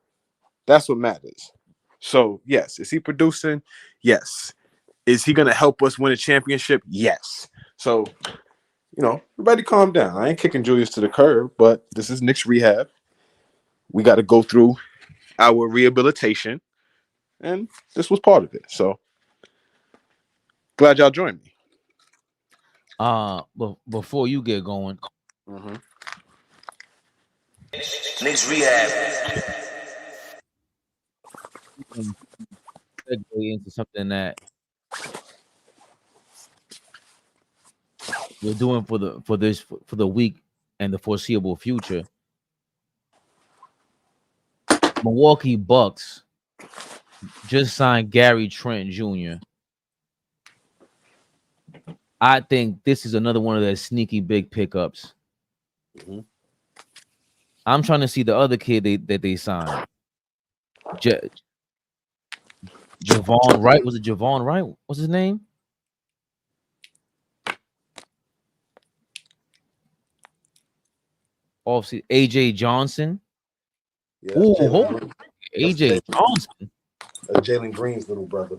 So yes, is he producing? Yes. Is he gonna help us win a championship? Yes. So everybody calm down. I ain't kicking Julius to the curb, but this is Knicks Rehab. We got to go through our rehabilitation, and this was part of it. So glad y'all joined me. But before you get going, Knicks Rehab. Segue into something that we're doing for the week and the foreseeable future. Milwaukee Bucks just signed Gary Trent Jr. I think this is another one of their sneaky big pickups. I'm trying to see the other kid that they signed. Javon Wright. Was it Javon Wright? What's his name? AJ Johnson. Yeah, Ooh, AJ Johnson. Jalen Green's little brother.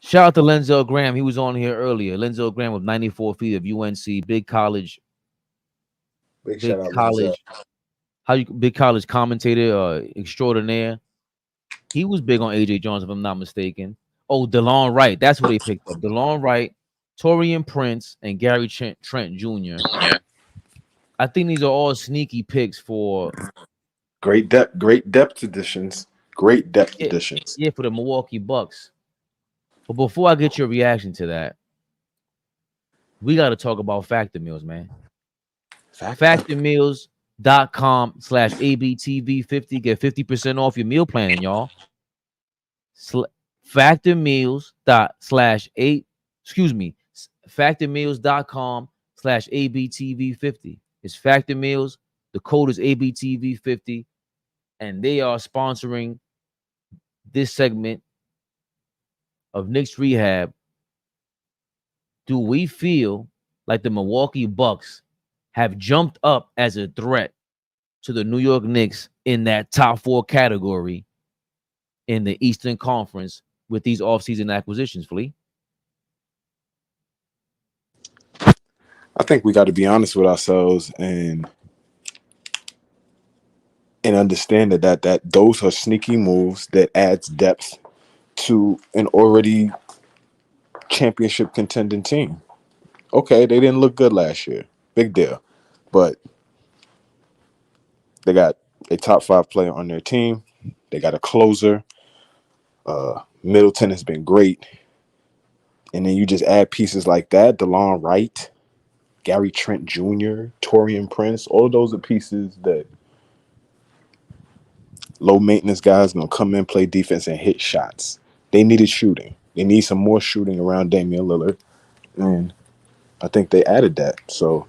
Shout out to Lenzel Graham. He was on here earlier. Lenzel Graham with 94 feet of UNC, big college Big big shout out, Lenzel. college, big college commentator extraordinaire. He was big on AJ Jones, if I'm not mistaken. Oh, DeLon Wright. That's who they picked up. DeLon Wright, Torian Prince, and Gary Trent Jr. I think these are all sneaky picks for Great depth additions. Great depth yeah, additions. yeah, for the Milwaukee Bucks. But before I get your reaction to that, we got to talk about Factor Meals, man. Factormeals.com/ABTV50. Get 50% off your meal planning, y'all. Factormeals.com/ABTV50. It's Factor Meals. The code is ABTV50, and they are sponsoring this segment of Knicks Rehab. Do we feel like the Milwaukee Bucks have jumped up as a threat to the New York Knicks in that top 4 category in the Eastern Conference with these offseason acquisitions, Flea? I think we got to be honest with ourselves and understand that those are sneaky moves that adds depth to an already championship contending team. Okay, they didn't look good last year. Big deal. But they got a top 5 player on their team. They got a closer. Middleton has been great. And then you just add pieces like that, DeLon Wright, Gary Trent Jr., Torian Prince. All of those are pieces that low maintenance guys going to come in, play defense, and hit shots. They needed shooting. They need some more shooting around Damian Lillard. And I think they added that. So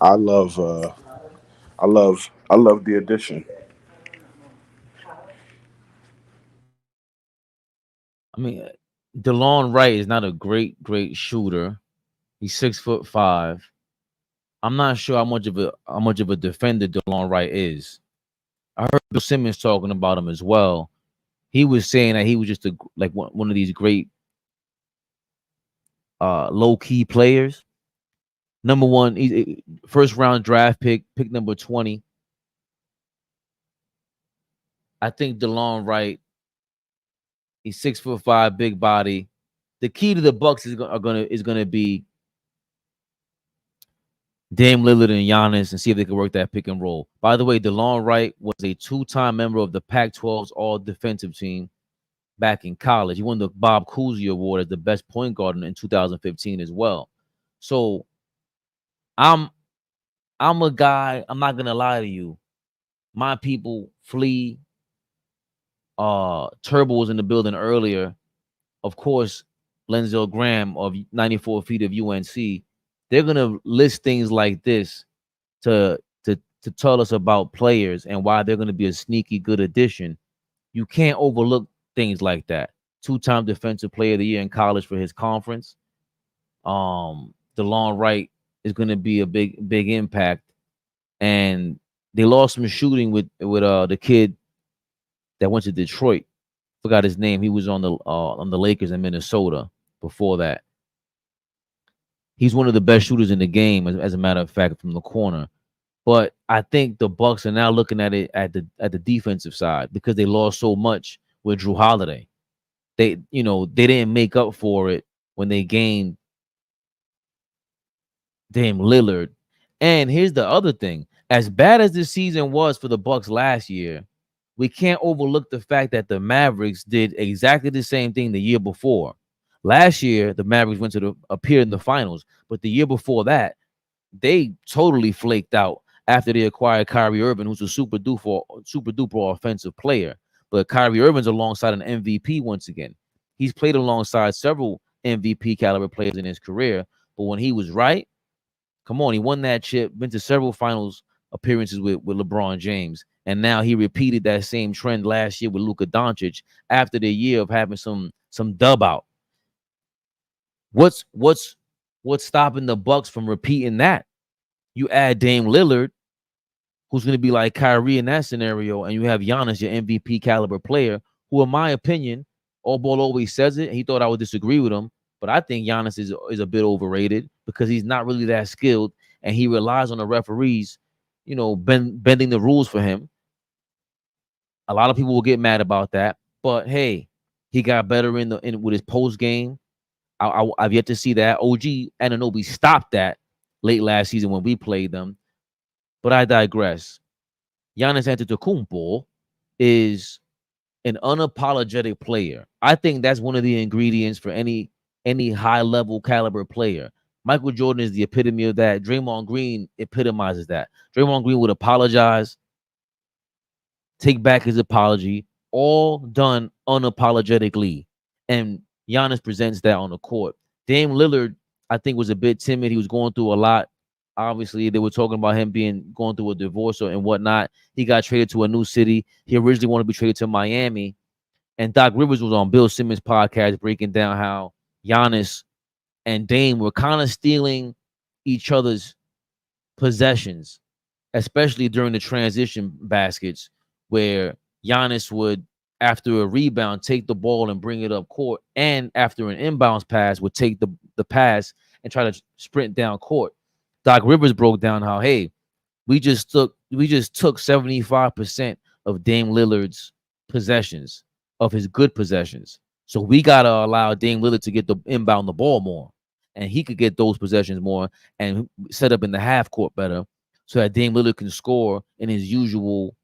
I love the addition. I mean, DeLon Wright is not a great shooter. He's 6'5". I'm not sure how much of a defender DeLon Wright is. I heard Bill Simmons talking about him as well. He was saying that he was just one of these great low-key players. Number one, he's first round draft pick number 20. I think DeLon Wright, he's 6'5", big body. The key to the Bucks is gonna be Dame Lillard and Giannis and see if they can work that pick and roll. By the way, DeLon Wright was a 2-time member of the Pac-12's all-defensive team back in college. He won the Bob Cousy Award as the best point guard in 2015 as well. So I'm a guy, I'm not gonna lie to you. My people, Flea, Turbo was in the building earlier. Of course, Lenzel Graham of 94 Feet of UNC. They're gonna list things like this to tell us about players and why they're gonna be a sneaky good addition. You can't overlook things like that. 2-time defensive player of the year in college for his conference. DeLon Wright is gonna be a big impact. And they lost some shooting with the kid that went to Detroit. Forgot his name. He was on the Lakers in Minnesota before that. He's one of the best shooters in the game, as a matter of fact, from the corner. But I think the Bucks are now looking at it at the defensive side because they lost so much with Drew Holiday. They didn't make up for it when they gained Dame Lillard. And here's the other thing. As bad as this season was for the Bucks last year, we can't overlook the fact that the Mavericks did exactly the same thing the year before. Last year, the Mavericks went to appear in the finals, but the year before that, they totally flaked out after they acquired Kyrie Irving, who's a super duper offensive player. But Kyrie Irving's alongside an MVP once again. He's played alongside several MVP caliber players in his career, but when he was right, come on, he won that chip, been to several finals appearances with LeBron James, and now he repeated that same trend last year with Luka Doncic after the year of having some dub out. What's stopping the Bucks from repeating that? You add Dame Lillard, who's going to be like Kyrie in that scenario, and you have Giannis, your MVP caliber player, who, in my opinion, AllBall always says it. He thought I would disagree with him, but I think Giannis is a bit overrated because he's not really that skilled, and he relies on the referees bending the rules for him. A lot of people will get mad about that, but hey, he got better in with his post game. I've yet to see that. OG Anunoby stopped that late last season when we played them. But I digress. Giannis Antetokounmpo is an unapologetic player. I think that's one of the ingredients for any high level caliber player. Michael Jordan is the epitome of that. Draymond Green epitomizes that. Draymond Green would apologize, take back his apology, all done unapologetically. And Giannis presents that on the court. Dame Lillard, I think, was a bit timid. He was going through a lot. Obviously, they were talking about him going through a divorce and whatnot. He got traded to a new city. He originally wanted to be traded to Miami. And Doc Rivers was on Bill Simmons' podcast breaking down how Giannis and Dame were kind of stealing each other's possessions, especially during the transition baskets, where Giannis would, after a rebound, take the ball and bring it up court, and after an inbounds pass, would take the pass and try to sprint down court. Doc Rivers broke down how, hey, we just took 75% of Dame Lillard's possessions, of his good possessions. So we gotta allow Dame Lillard to get the inbound the ball more, and he could get those possessions more and set up in the half court better, so that Dame Lillard can score in his usual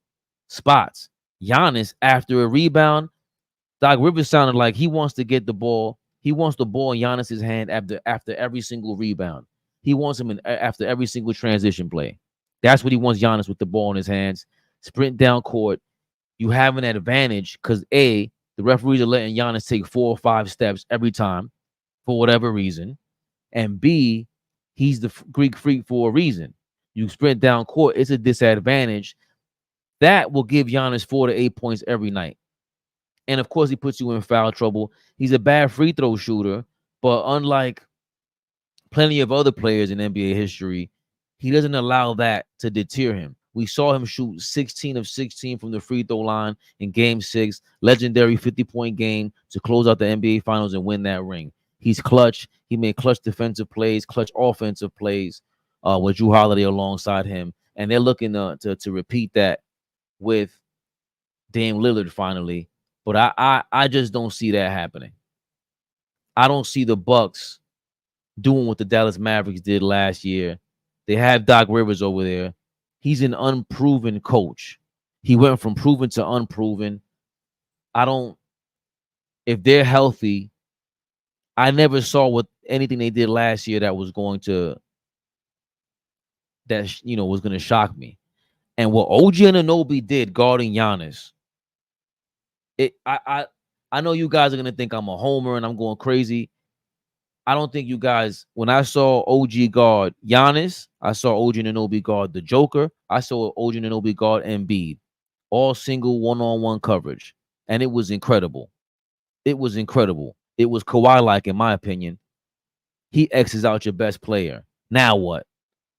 spots. Giannis, after a rebound, Doc Rivers sounded like he wants to get the ball. He wants the ball in Giannis's hand after every single rebound. He wants him after every single transition play. That's what he wants Giannis with the ball in his hands. Sprint down court. You have an advantage because A, the referees are letting Giannis take 4 or 5 steps every time for whatever reason. And B, he's the Greek freak for a reason. You sprint down court, it's a disadvantage. That will give Giannis 4 to 8 points every night. And of course, he puts you in foul trouble. He's a bad free throw shooter, but unlike plenty of other players in NBA history, he doesn't allow that to deter him. We saw him shoot 16 of 16 from the free throw line in Game 6, legendary 50-point game to close out the NBA Finals and win that ring. He's clutch. He made clutch defensive plays, clutch offensive plays with Jrue Holiday alongside him. And they're looking to repeat that with Dame Lillard finally. But I just don't see that happening. I don't see the Bucks doing what the Dallas Mavericks did last year. They have Doc Rivers over there. He's an unproven coach. He went from proven to unproven. If they're healthy, I never saw anything they did last year that was going to shock me. And what OG Anunoby did guarding Giannis, I know you guys are gonna think I'm a homer and I'm going crazy. I don't think you guys, when I saw OG guard Giannis, I saw OG Anunoby guard the Joker. I saw OG Anunoby guard Embiid, all single one-on-one coverage. And it was incredible. It was incredible. It was Kawhi-like, in my opinion. He X's out your best player. Now what?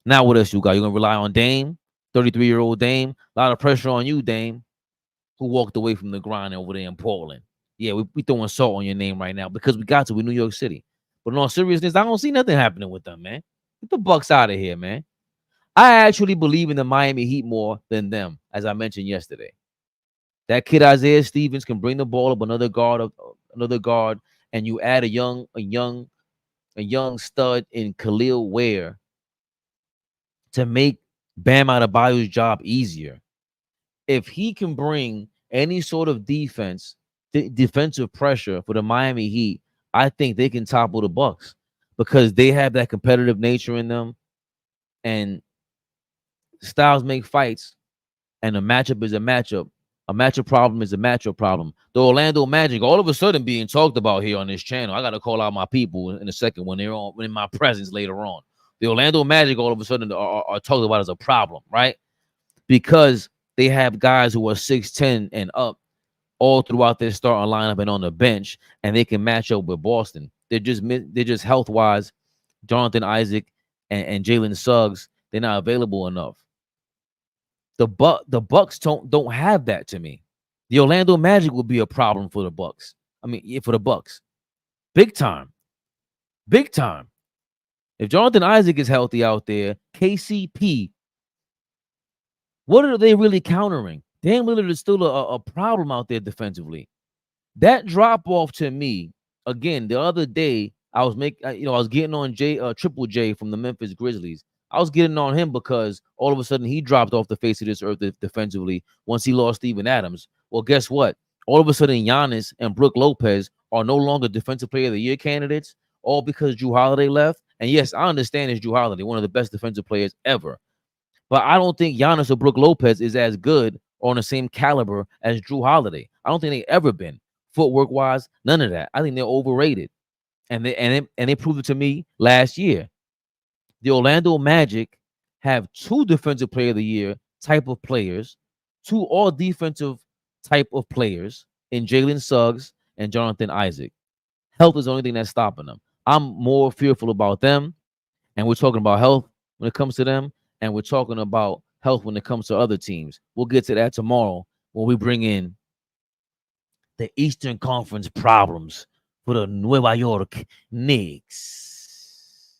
Now what else you got? You're going to rely on Dame, 33-year-old Dame? A lot of pressure on you, Dame, who walked away from the grind over there in Portland. Yeah, we throwing salt on your name right now because we got to. We're New York City. But in all seriousness, I don't see nothing happening with them, man. Get the Bucks out of here, man. I actually believe in the Miami Heat more than them, as I mentioned yesterday. That kid Isaiah Stevens can bring the ball up another guard, and you add a young stud in Khalil Ware to make Bam Adebayo's job easier. If he can bring any sort of defensive pressure for the Miami Heat, I think they can topple the Bucks because they have that competitive nature in them, and styles make fights, and a matchup is a matchup. A matchup problem is a matchup problem. The Orlando Magic, all of a sudden being talked about here on this channel. I got to call out my people in a second when they're in my presence later on. The Orlando Magic all of a sudden are talked about as a problem, right? Because they have guys who are 6'10" and up all throughout their starting lineup and on the bench, and they can match up with Boston. They're just health-wise, Jonathan Isaac and Jalen Suggs, they're not available enough. The Bucks don't have that to me. The Orlando Magic will be a problem for the Bucks. I mean, for the Bucks. Big time. Big time. If Jonathan Isaac is healthy out there, KCP What are they really countering? Dame Lillard is still a problem out there defensively. That drop off to me, again, the other day, I was getting on Triple J from the Memphis Grizzlies. I was getting on him because all of a sudden he dropped off the face of this earth defensively once he lost Steven Adams. Well, guess what? All of a sudden, Giannis and Brook Lopez are no longer Defensive Player of the Year candidates, all because Jrue Holiday left. And yes, I understand it's Jrue Holiday, one of the best defensive players ever. But I don't think Giannis or Brook Lopez is as good or on the same caliber as Jrue Holiday. I don't think they've ever been. Footwork wise, none of that. I think they're overrated. And they proved it to me last year. The Orlando Magic have 2 Defensive Player of the Year type of players, 2 all defensive type of players in Jalen Suggs and Jonathan Isaac. Health is the only thing that's stopping them. I'm more fearful about them. And we're talking about health when it comes to them. And we're talking about health when it comes to other teams. We'll get to that tomorrow when we bring in the Eastern Conference problems for the Nueva York Knicks.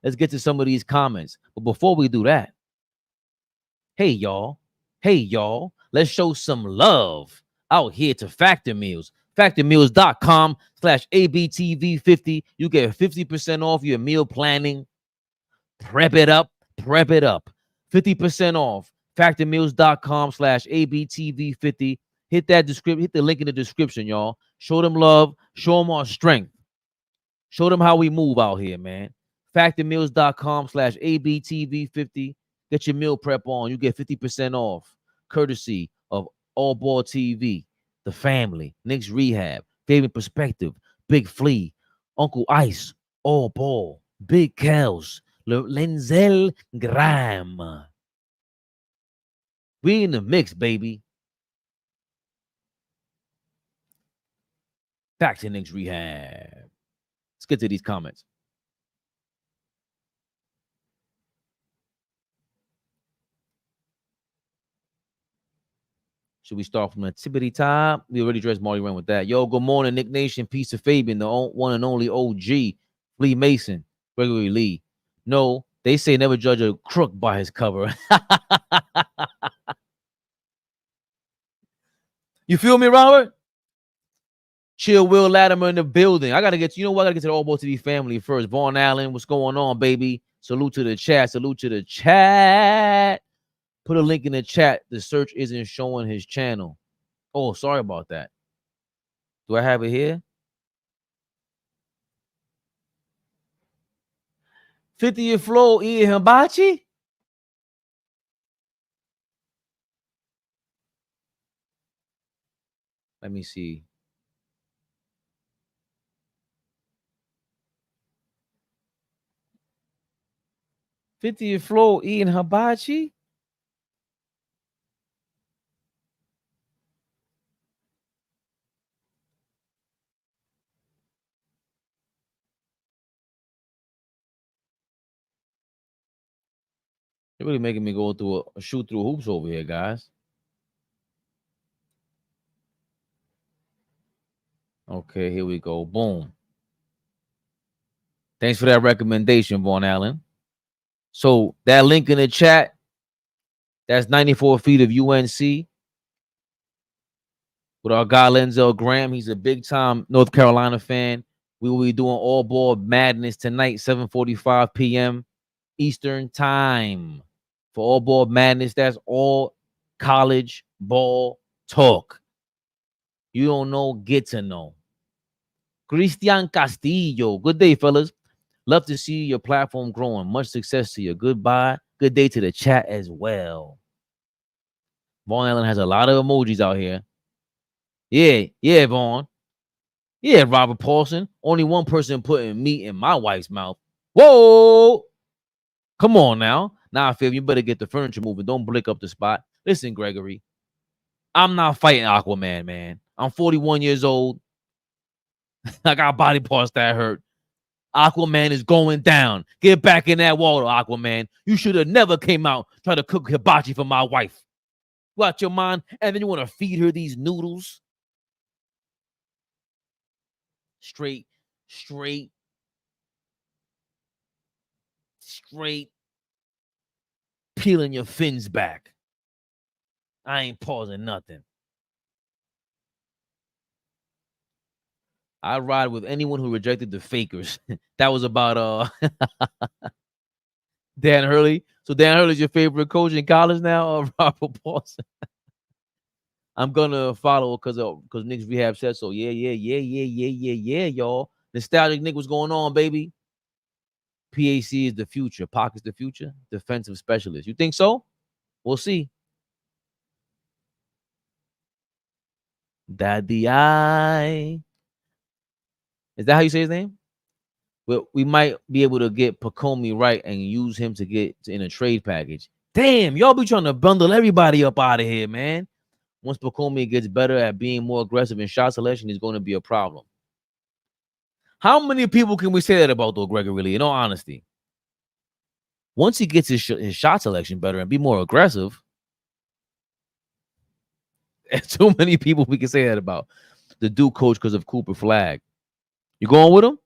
Let's get to some of these comments. But before we do that, hey, y'all, let's show some love out here to Factor Meals. FactorMeals.com/ABTV50. You get 50% off your meal planning. Prep it up. 50% off. FactorMeals.com/ABTV50. Hit the link in the description, y'all. Show them love. Show them our strength. Show them how we move out here, man. FactorMeals.com/ABTV50. Get your meal prep on. You get 50% off. Courtesy of AllBall TV, The Family, Knicks Rehab, Fabian PerspecTV, Big Flea, Uncle Ice, AllBall, Big Kels, Lenzel Graham. We in the mix, baby. Back to Knicks Rehab. Let's get to these comments. Should we start from the tippity top? We already addressed Marty Rand with that. Yo, good morning, Nick Nation. Peace to Fabian, the one and only OG. Flea Mason, Gregory Lee. No, they say never judge a crook by his cover. You feel me, Robert? Chill Will Latimer in the building. I gotta get to the AllBall TV family first. Vaughn Allen, what's going on, baby? Salute to the chat. Put a link in the chat. The search isn't showing his channel. Oh, sorry about that. Do I have it here? 50th floor, eating Habachi? Let me see. $50th floor, eating Habachi? You're really making me go through a shoot through hoops over here, guys. Okay, here we go. Boom. Thanks for that recommendation, Vaughn Allen. So that link in the chat, that's 94 feet of UNC with our guy Lenzel Graham. He's a big-time North Carolina fan. We will be doing AllBall Madness tonight, 7:45 p.m. Eastern Time. For AllBall Madness, that's all college ball talk. You don't know, get to know. Cristian Castillo. Good day, fellas. Love to see your platform growing. Much success to you. Goodbye. Good day to the chat as well. Vaughn Allen has a lot of emojis out here. Yeah, Vaughn. Yeah, Robert Paulson. Only one person putting meat in my wife's mouth. Whoa! Come on now. Nah, Phil, you better get the furniture moving. Don't blick up the spot. Listen, Gregory. I'm not fighting Aquaman, man. I'm 41 years old. I got body parts that hurt. Aquaman is going down. Get back in that water, Aquaman. You should have never came out trying to cook hibachi for my wife. Watch your mind, and then you want to feed her these noodles. Straight peeling your fins back. I ain't pausing nothing. I ride with anyone who rejected the fakers. That was about Dan Hurley. So Dan Hurley's your favorite coach in college now, Robert Paulson. I'm gonna follow because Knicks Rehab said so. Yeah, y'all. Nostalgic Nick, what's going on, baby? PAC is the future. Pocket's the future. Defensive specialist. You think so? We'll see. Daddy I. Is that how you say his name? Well, we might be able to get Pacôme right and use him to get in a trade package. Damn, y'all be trying to bundle everybody up out of here, man. Once Pacôme gets better at being more aggressive in shot selection, is going to be a problem. How many people can we say that about, though, Gregor, really, in all honesty? Once he gets his shot selection better and be more aggressive, there's too many people we can say that about. The Duke coach because of Cooper Flag. You going with him?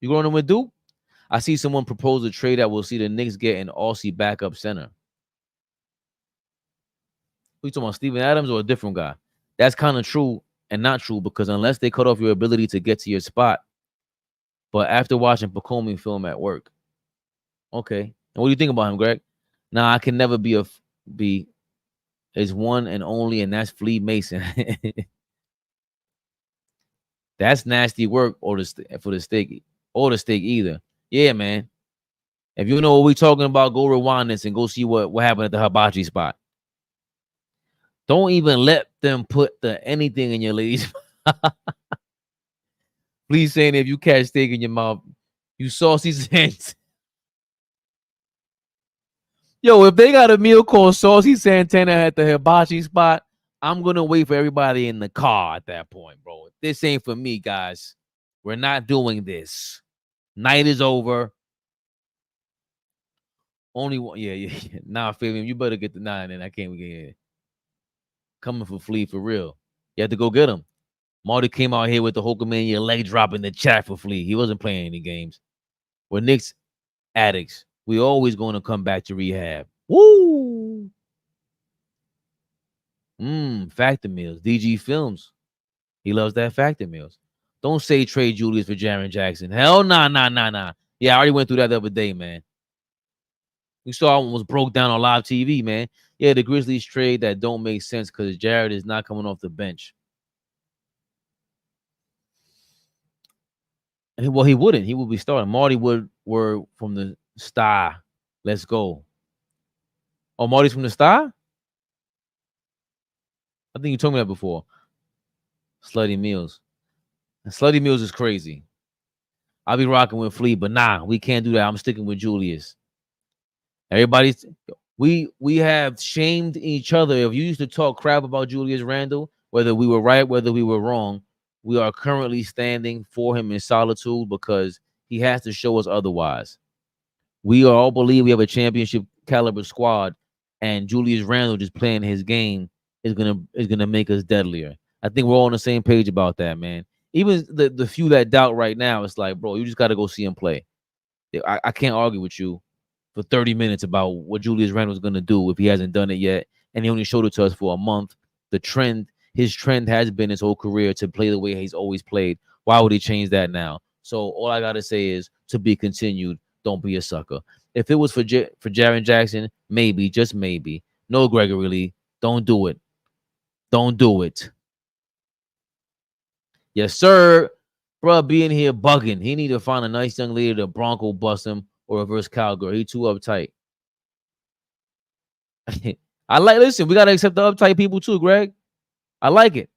You going with Duke? I see someone propose a trade that will see the Knicks get an Aussie backup center. Who you talking about, Steven Adams or a different guy? That's kind of true and not true because unless they cut off your ability to get to your spot, but after watching Pacôme film at work, okay. And what do you think about him, Greg? Nah, I can never be is one and only, and that's Flea Mason. That's nasty work for the steak either. Yeah, man. If you know what we're talking about, go rewind this and go see what happened at the Habachi spot. Don't even let them put anything in your ladies. Please saying if you catch steak in your mouth, you saucy Santana. Yo, if they got a meal called Saucy Santana at the Habachi spot, I'm going to wait for everybody in the car at that point, bro. This ain't for me, guys. We're not doing this. Night is over. Only one. Yeah. Nah, Fabian, you better get the 9 and I can't get in. Coming for Flea for real. You have to go get him. Marty came out here with the Hulkamania leg drop in the chat for Flea. He wasn't playing any games. We're Knicks addicts. We always going to come back to rehab. Woo! Factor meals. DG Films. He loves that factor meals. Don't say trade Julius for Jaren Jackson. Hell nah. Yeah, I already went through that the other day, man. We saw it was broke down on live TV, man. Yeah, the Grizzlies trade that don't make sense because Jared is not coming off the bench. Well, he wouldn't. He would be starting. Marty were from the Star. Let's go. Oh, Marty's from the Star? I think you told me that before. Slutty Meals. And Slutty Meals is crazy. I'll be rocking with Flea, but nah, we can't do that. I'm sticking with Julius. Everybody's we have shamed each other. If you used to talk crap about Julius Randle, whether we were right, whether we were wrong, we are currently standing for him in solitude because he has to show us otherwise. We all believe we have a championship caliber squad, and Julius Randle just playing his game is gonna make us deadlier. I think we're all on the same page about that, man. Even the few that doubt right now, it's like, bro, you just got to go see him play. I can't argue with you for 30 minutes about what Julius Randle is going to do if he hasn't done it yet, and he only showed it to us for a month. His trend has been his whole career to play the way he's always played. Why would he change that now? So all I got to say is to be continued. Don't be a sucker. If it was for Jaren Jackson, maybe, just maybe. No, Gregory Lee, don't do it. Don't do it. Yes, sir. Bro, being here bugging. He need to find a nice young lady to Bronco bust him or reverse cowgirl. He too uptight. Listen, we got to accept the uptight people too, Greg. I like it.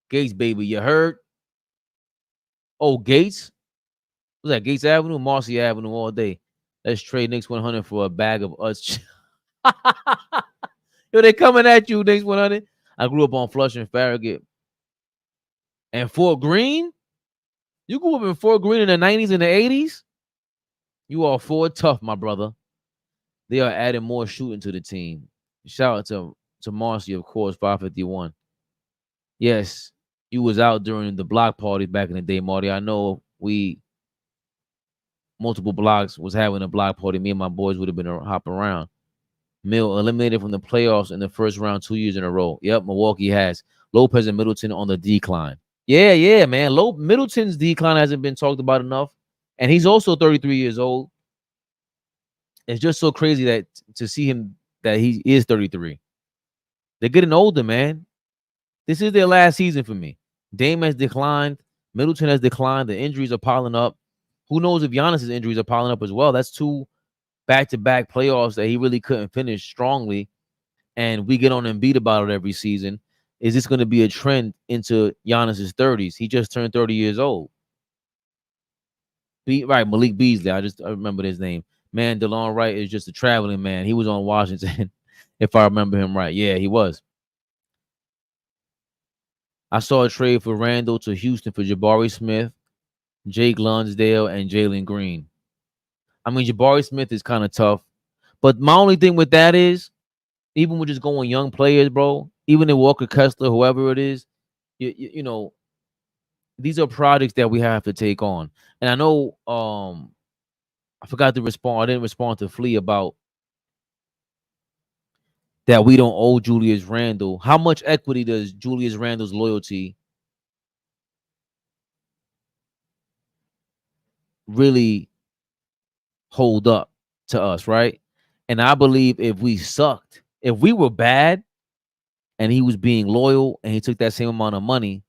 Gates, baby, you heard? Oh, Gates? What's that, Gates Avenue? Marcy Avenue all day. Let's trade Knicks 100 for a bag of Oats. Yo, they coming at you, Knicks 100. I grew up on Flushing, Farragut. And Fort Greene? You grew up in Fort Greene in the 90s and the 80s? You are Ford tough, my brother. They are adding more shooting to the team. Shout out to Marcy, of course, 551. Yes, you was out during the block party back in the day, Marty. I know multiple blocks was having a block party. Me and my boys would have been hopping around. Mill eliminated from the playoffs in the first round 2 years in a row. Yep, Milwaukee has. Lopez and Middleton on the decline. Yeah, man. Middleton's decline hasn't been talked about enough. And he's also 33 years old. It's just so crazy that to see him that he is 33. They're getting older, man. This is their last season for me. Dame has declined. Middleton has declined. The injuries are piling up. Who knows if Giannis's injuries are piling up as well? That's 2 back-to-back playoffs that he really couldn't finish strongly. And we get on Embiid about it every season. Is this going to be a trend into Giannis's 30s? He just turned 30 years old. Right, Malik Beasley. I remember his name. Man, DeLon Wright is just a traveling man. He was on Washington, if I remember him right. Yeah, he was. I saw a trade for Randle to Houston for Jabari Smith, Jake Lonsdale, and Jalen Green. I mean, Jabari Smith is kind of tough. But my only thing with that is, even with just going young players, bro, even in Walker Kessler, whoever it is, you know, these are projects that we have to take on. And I know I forgot to respond. I didn't respond to Flea about that we don't owe Julius Randle. How much equity does Julius Randle's loyalty really hold up to us, right? And I believe if we sucked, if we were bad and he was being loyal and he took that same amount of money,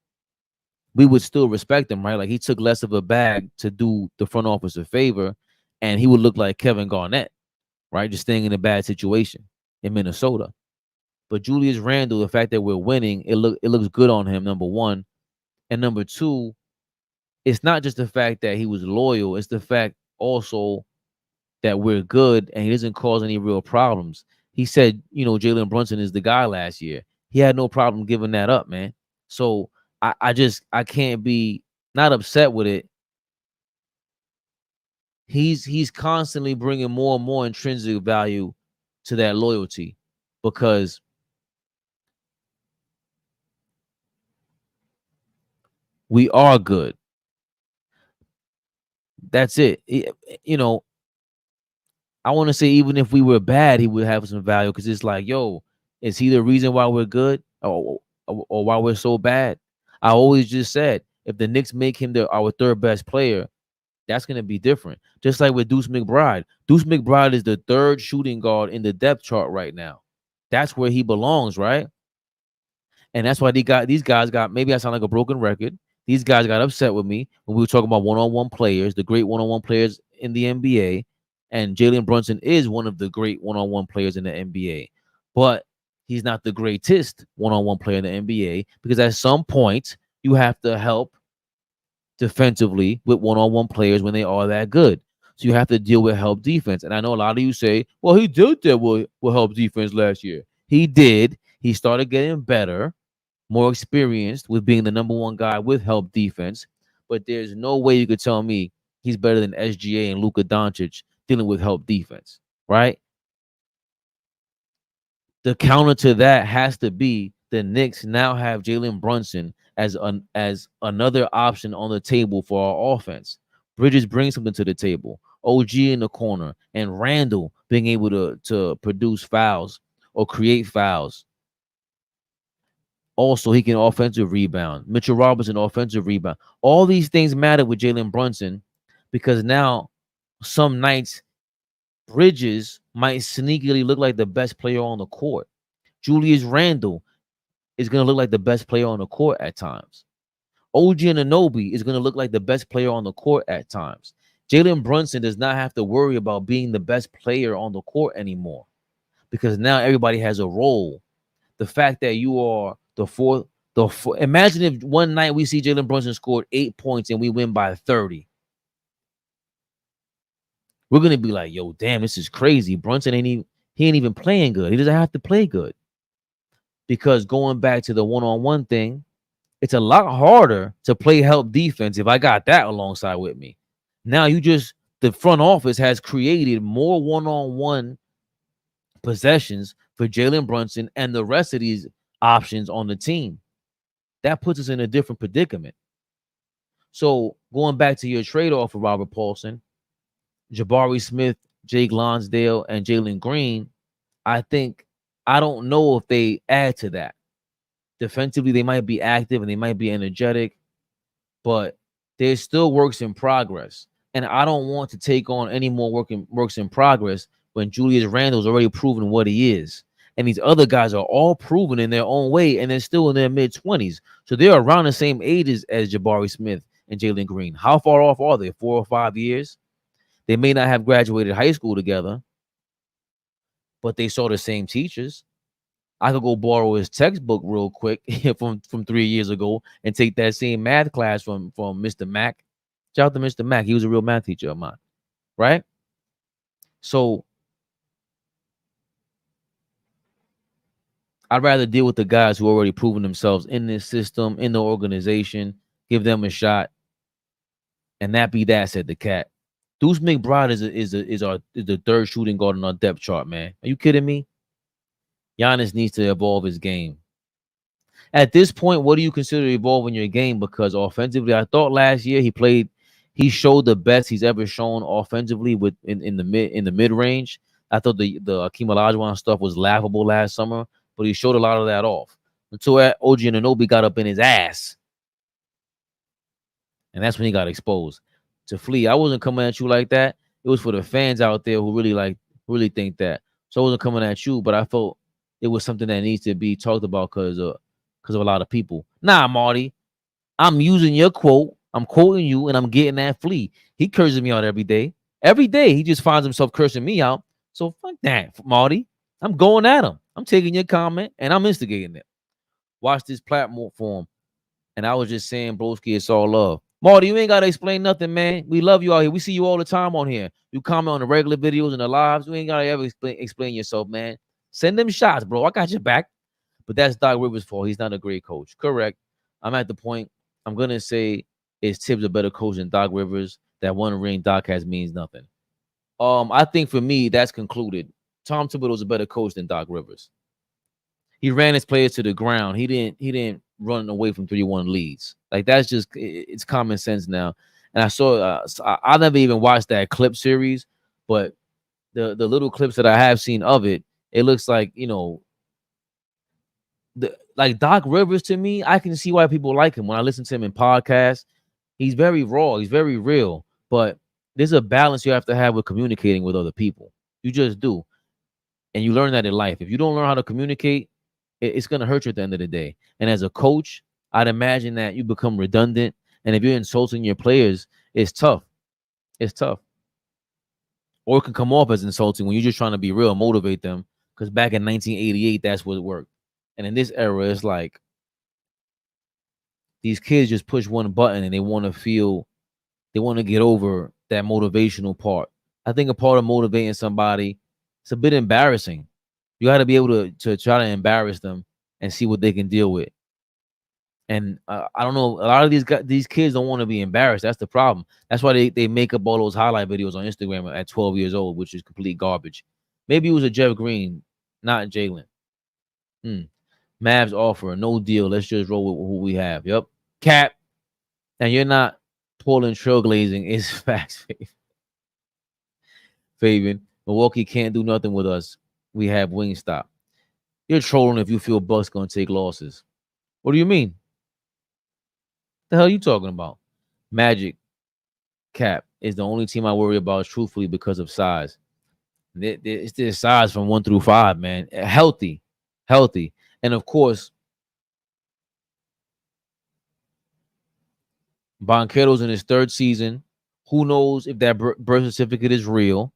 we would still respect him, right? Like he took less of a bag to do the front office a favor, and he would look like Kevin Garnett, right? Just staying in a bad situation in Minnesota. But Julius Randle, the fact that we're winning, it looks good on him, number one. And number two, it's not just the fact that he was loyal, it's the fact also that we're good and he doesn't cause any real problems. He said, Jalen Brunson is the guy last year. He had no problem giving that up, man. So I can't be not upset with it. He's constantly bringing more and more intrinsic value to that loyalty because we are good. That's it. I want to say even if we were bad, he would have some value because it's like, yo, is he the reason why we're good or why we're so bad? I always just said if the Knicks make him our third best player, that's going to be different. Just like with Deuce McBride. Deuce McBride is the third shooting guard in the depth chart right now. That's where he belongs, right? And that's why these guys got, maybe I sound like a broken record. These guys got upset with me when we were talking about one-on-one players, the great one-on-one players in the NBA. And Jalen Brunson is one of the great one-on-one players in the NBA. But he's not the greatest one-on-one player in the NBA because at some point you have to help defensively with one-on-one players when they are that good. So you have to deal with help defense. And I know a lot of you say, well, he did that with help defense last year. He did. He started getting better, more experienced with being the number one guy with help defense. But there's no way you could tell me he's better than SGA and Luka Doncic dealing with help defense, right? The counter to that has to be the Knicks now have Jalen Brunson as another option on the table for our offense. Bridges brings something to the table. OG in the corner and Randle being able to produce fouls or create fouls. Also, he can offensive rebound. Mitchell Robinson, offensive rebound. All these things matter with Jalen Brunson because now some nights Bridges might sneakily look like the best player on the court. Julius Randle is going to look like the best player on the court at times. OG Anunoby is going to look like the best player on the court at times. Jalen Brunson does not have to worry about being the best player on the court anymore because now everybody has a role. The fact that you are the fourth, imagine if one night we see Jalen Brunson scored 8 points and we win by 30. We're going to be like, yo, damn, this is crazy. Brunson ain't even playing good. He doesn't have to play good. Because going back to the one-on-one thing, it's a lot harder to play help defense if I got that alongside with me. Now the front office has created more one-on-one possessions for Jalen Brunson and the rest of these options on the team. That puts us in a different predicament. So going back to your trade-off for Robert Paulson, Jabari Smith, Jake Lonsdale, and Jalen Green, I think I don't know if they add to that. Defensively, they might be active and they might be energetic, but there's still works in progress. And I don't want to take on any more works in progress when Julius Randle's already proven what he is. And these other guys are all proven in their own way, and they're still in their mid-20s. So they're around the same ages as Jabari Smith and Jalen Green. How far off are they? 4 or 5 years? They may not have graduated high school together, but they saw the same teachers. I could go borrow his textbook real quick from 3 years ago and take that same math class from Mr. Mack. Shout out to Mr. Mack. He was a real math teacher of mine, right? So I'd rather deal with the guys who already proven themselves in this system, in the organization, give them a shot, and that be that, said the cat. Deuce McBride is the third shooting guard on our depth chart, man. Are you kidding me? Giannis needs to evolve his game. At this point, what do you consider evolving your game? Because offensively, I thought last year he showed the best he's ever shown offensively in the mid range. I thought the Akeem Olajuwon stuff was laughable last summer, but he showed a lot of that off until OG Anunoby got up in his ass, and that's when he got exposed. To Flea, I wasn't coming at you like that. It was for the fans out there who really think that. So I wasn't coming at you, but I felt it was something that needs to be talked about because of a lot of people. Nah, Marty, I'm using your quote. I'm quoting you, and I'm getting that Flea. He curses me out every day. Every day, he just finds himself cursing me out. So fuck that, Marty. I'm going at him. I'm taking your comment, and I'm instigating it. Watch this platform. And I was just saying, broski, it's all love. Marty, you ain't got to explain nothing, man. We love you out here. We see you all the time on here. You comment on the regular videos and the lives. You ain't got to ever explain yourself, man. Send them shots, bro. I got your back. But that's Doc Rivers' fault. He's not a great coach. Correct. I'm at the point. I'm going to say is Tibbs a better coach than Doc Rivers? That one ring Doc has means nothing. I think for me, that's concluded. Tom Thibodeau's a better coach than Doc Rivers. He ran his players to the ground. He didn't run away from 3-1 leads. Like, that's just, it's common sense now. And I saw, I never even watched that clip series, but the little clips that I have seen of it, it looks like, like Doc Rivers, to me, I can see why people like him. When I listen to him in podcasts, he's very raw. He's very real. But there's a balance you have to have with communicating with other people. You just do. And you learn that in life. If you don't learn how to communicate, it's going to hurt you at the end of the day. And as a coach, I'd imagine that you become redundant. And if you're insulting your players, it's tough. It's tough. Or it can come off as insulting when you're just trying to be real, motivate them. Because back in 1988, that's what worked. And in this era, it's like these kids just push one button and they want to get over that motivational part. I think a part of motivating somebody, it's a bit embarrassing. You got to be able to try to embarrass them and see what they can deal with. And I don't know, a lot of these kids don't want to be embarrassed. That's the problem. That's why they make up all those highlight videos on Instagram at 12 years old, which is complete garbage. Maybe it was a Jeff Green, not Jalen. Mavs offer, no deal. Let's just roll with who we have. Yep. Cap. And you're not Portland trailblazing. It's facts, Fabian. Milwaukee can't do nothing with us. We have Wingstop. You're trolling if you feel Bucks going to take losses. What do you mean? The hell are you talking about? Magic Cap is the only team I worry about, truthfully, because of size. It's their size from 1 through 5, man. Healthy. And of course, Banchero's in his 3rd season. Who knows if that birth certificate is real?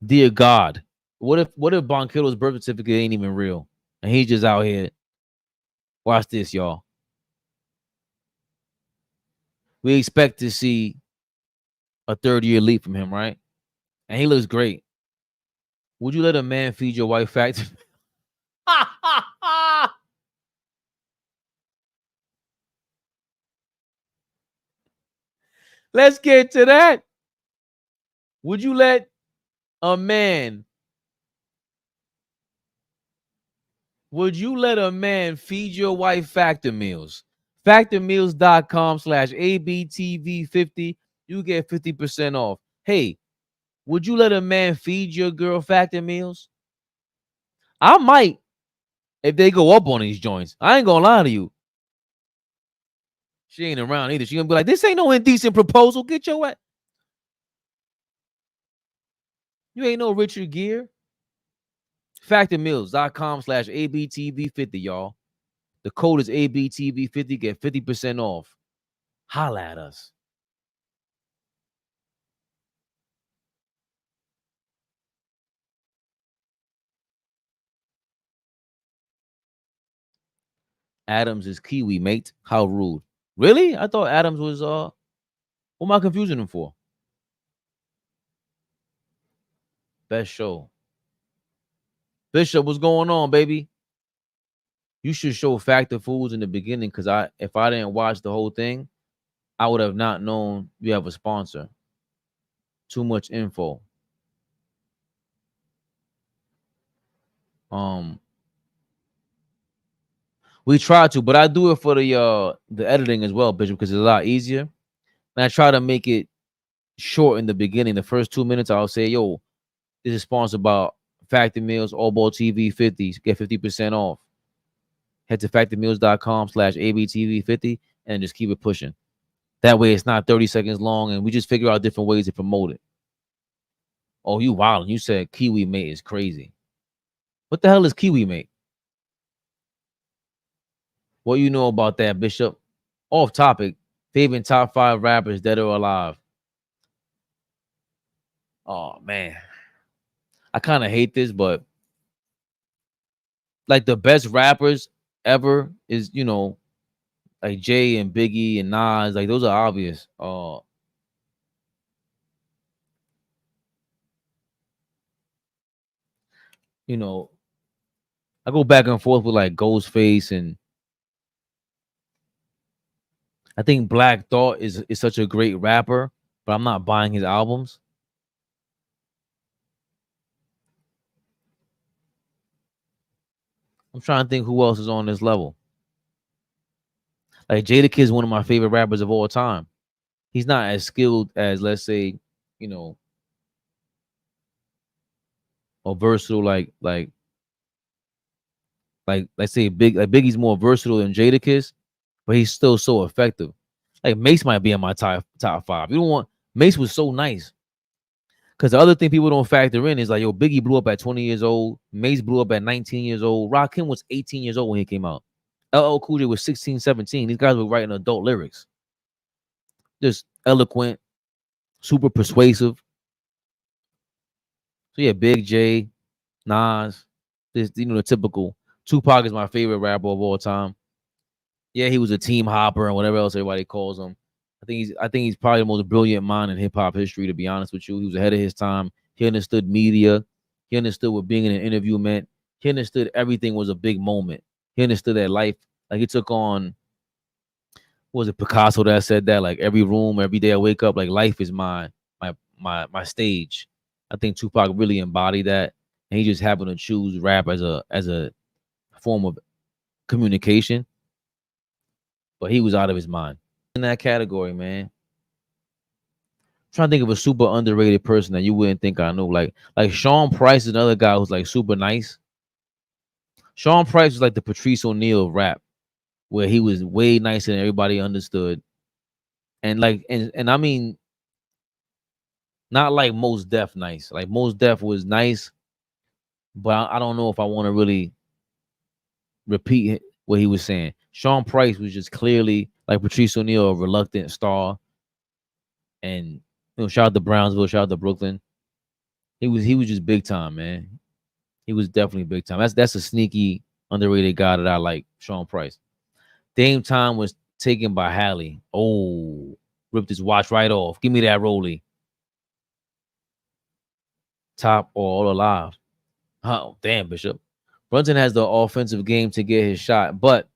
Dear God, what if Banchero's birth certificate ain't even real and he's just out here? Watch this, y'all. We expect to see a 3rd-year leap from him, right? And he looks great. Would you let a man feed your wife facts? Let's get to that. Would you let a man feed your wife Factor Meals? Factormeals.com/ABTV50. You get 50% off. Hey, Would you let a man feed your girl factor meals? I might if they go up on these joints. I ain't gonna lie to you. She ain't around either. She gonna be like, this ain't no indecent proposal. Get your ass. You ain't no Richard Gere. Factormeals.com/ABTV50, y'all. The code is ABTV50. Get 50% off. Holla at us. Adams is Kiwi, mate. How rude. Really? I thought Adams was what am I confusing him for? Best show. Bishop, what's going on, baby? You should show Factor Foods in the beginning, because if I didn't watch the whole thing, I would have not known you have a sponsor. Too much info. We try to, but I do it for the editing as well, Bishop, because it's a lot easier. And I try to make it short in the beginning. The first 2 minutes, I'll say, yo, this is sponsored by Factor Meals, AllBall TV 50. Get 50% off. Head to factormeals.com/ABTV50 and just keep it pushing. That way it's not 30 seconds long, and we just figure out different ways to promote it. Oh, you wildin'. You said Kiwi Mate is crazy. What the hell is Kiwi Mate? What you know about that, Bishop? Off topic. Favorite top 5 rappers dead or alive. Oh, man. I kind of hate this, but like the best rappers ever is, like Jay and Biggie and Nas. Like those are obvious. I go back and forth with like Ghostface, and I think Black Thought is such a great rapper, but I'm not buying his albums. I'm trying to think who else is on this level. Like Jadakiss is one of my favorite rappers of all time. He's not as skilled as, let's say, or versatile like let's say Biggie's more versatile than Jadakiss, but he's still so effective. Like Mace might be in my top 5. You don't want Mace was so nice. Because the other thing people don't factor in is like, yo, Biggie blew up at 20 years old. Mace blew up at 19 years old. Rakim was 18 years old when he came out. LL Cool J was 16, 17. These guys were writing adult lyrics. Just eloquent, super persuasive. So yeah, Big J, Nas, this, the typical. Tupac is my favorite rapper of all time. Yeah, he was a team hopper and whatever else everybody calls him. I think he's probably the most brilliant mind in hip hop history, to be honest with you. He was ahead of his time. He understood media. He understood what being in an interview meant. He understood everything was a big moment. He understood that life, like he took on, what was it, Picasso that said that, like every room, every day I wake up, like life is my stage. I think Tupac really embodied that, and he just happened to choose rap as a form of communication. But he was out of his mind in that category, man. I'm trying to think of a super underrated person that you wouldn't think I knew. Like Sean Price is another guy who's like super nice. Sean Price was like the Patrice O'Neal of rap, where he was way nicer than everybody understood. And and I mean, not like Mos Def nice. Like Mos Def was nice, but I don't know if I want to really repeat what he was saying. Sean Price was just clearly like Patrice O'Neal, a reluctant star. And shout out to Brownsville, shout out to Brooklyn. He was just big time, man. He was definitely big time. That's a sneaky, underrated guy that I like, Sean Price. Dame Time was taken by Halle. Oh, ripped his watch right off. Give me that Rollie. Top or all alive. Oh, damn, Bishop. Brunson has the offensive game to get his shot, but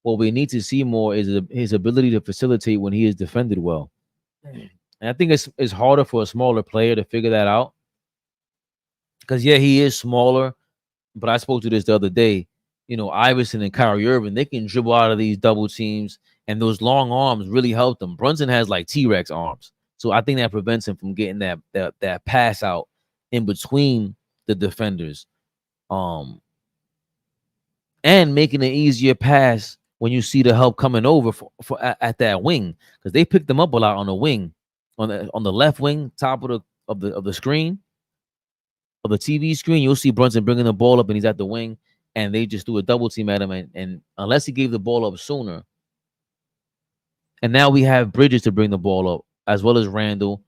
what we need to see more is his ability to facilitate when he is defended well. And I think it's harder for a smaller player to figure that out. Because, yeah, he is smaller, but I spoke to this the other day. Iverson and Kyrie Irving, they can dribble out of these double teams, and those long arms really help them. Brunson has like T-Rex arms. So I think that prevents him from getting that pass out in between the defenders, and making an easier pass when you see the help coming over at that wing, because they picked them up a lot on the wing, on the left wing, top of the screen, of the TV screen. You'll see Brunson bringing the ball up and he's at the wing, and they just do a double team at him, and unless he gave the ball up sooner. And now we have Bridges to bring the ball up, as well as Randle,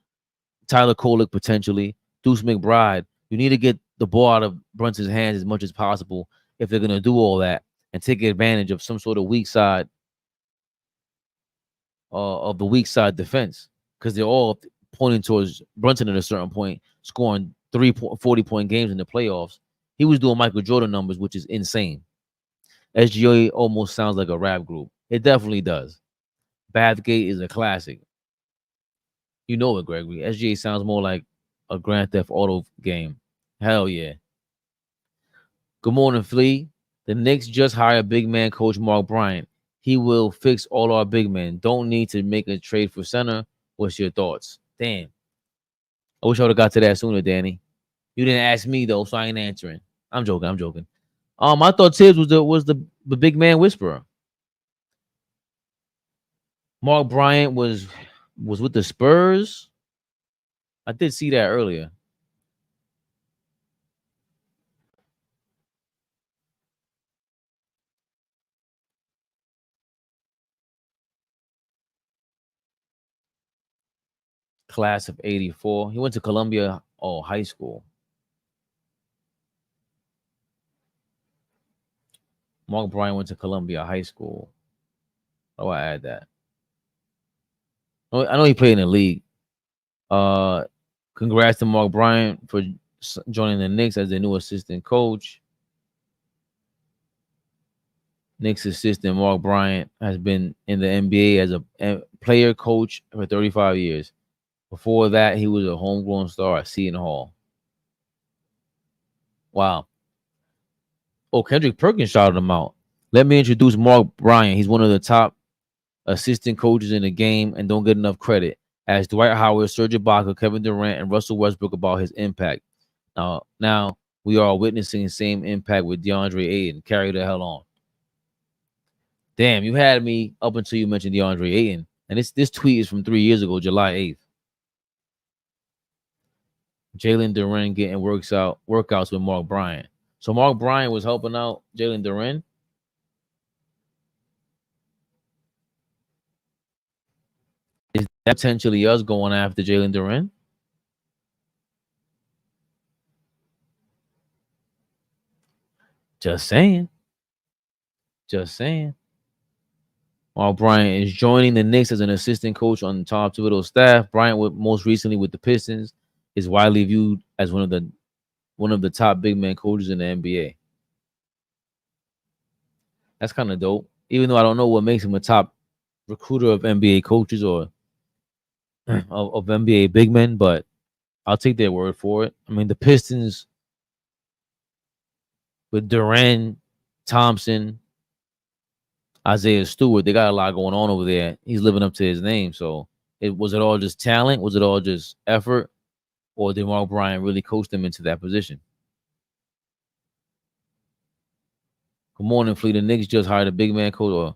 Tyler Kolek potentially, Deuce McBride. You need to get the ball out of Brunson's hands as much as possible if they're going to do all that and take advantage of some sort of weak side of the weak side defense, because they're all pointing towards Brunson at a certain point, scoring 40-point games in the playoffs. He was doing Michael Jordan numbers, which is insane. SGA almost sounds like a rap group. It definitely does. Bathgate is a classic. You know it, Gregory. SGA sounds more like a Grand Theft Auto game. Hell yeah. Good morning, Flea. The Knicks just hired big man coach Mark Bryant. He will fix all our big men. Don't need to make a trade for center. What's your thoughts? Damn. I wish I would have got to that sooner, Danny. You didn't ask me though, so I ain't answering. I'm joking. I thought Tibbs was the big man whisperer. Mark Bryant was with the Spurs. I did see that earlier. Class of 84. He went to Columbia high school. Mark Bryant went to Columbia High School. How do I add that? I know he played in the league. Congrats to Mark Bryant for joining the Knicks as their new assistant coach. Knicks assistant Mark Bryant has been in the NBA as a player coach for 35 years. Before that, he was a homegrown star at Seton Hall. Wow. Oh, Kendrick Perkins shouted him out. Let me introduce Mark Bryant. He's one of the top assistant coaches in the game and don't get enough credit. Ask Dwight Howard, Serge Ibaka, Kevin Durant, and Russell Westbrook about his impact. Now we are witnessing the same impact with DeAndre Ayton. Carry the hell on. Damn, you had me up until you mentioned DeAndre Ayton. And this tweet is from 3 years ago, July 8th. Jalen Duren getting workouts with Mark Bryant. So Mark Bryant was helping out Jalen Duren. Is that potentially us going after Jalen Duren? Just saying. Mark Bryant is joining the Knicks as an assistant coach on Tom Thibodeau's staff. Bryant, most recently with the Pistons, is widely viewed as one of the top big man coaches in the NBA. That's kind of dope. Even though I don't know what makes him a top recruiter of NBA coaches or of NBA big men, but I'll take their word for it. I mean, the Pistons with Duran, Thompson, Isaiah Stewart, they got a lot going on over there. He's living up to his name. So was it all just talent? Was it all just effort? Or did Mark Bryant really coach them into that position? Good morning, Fleet. The Knicks just hired a big man coach. Or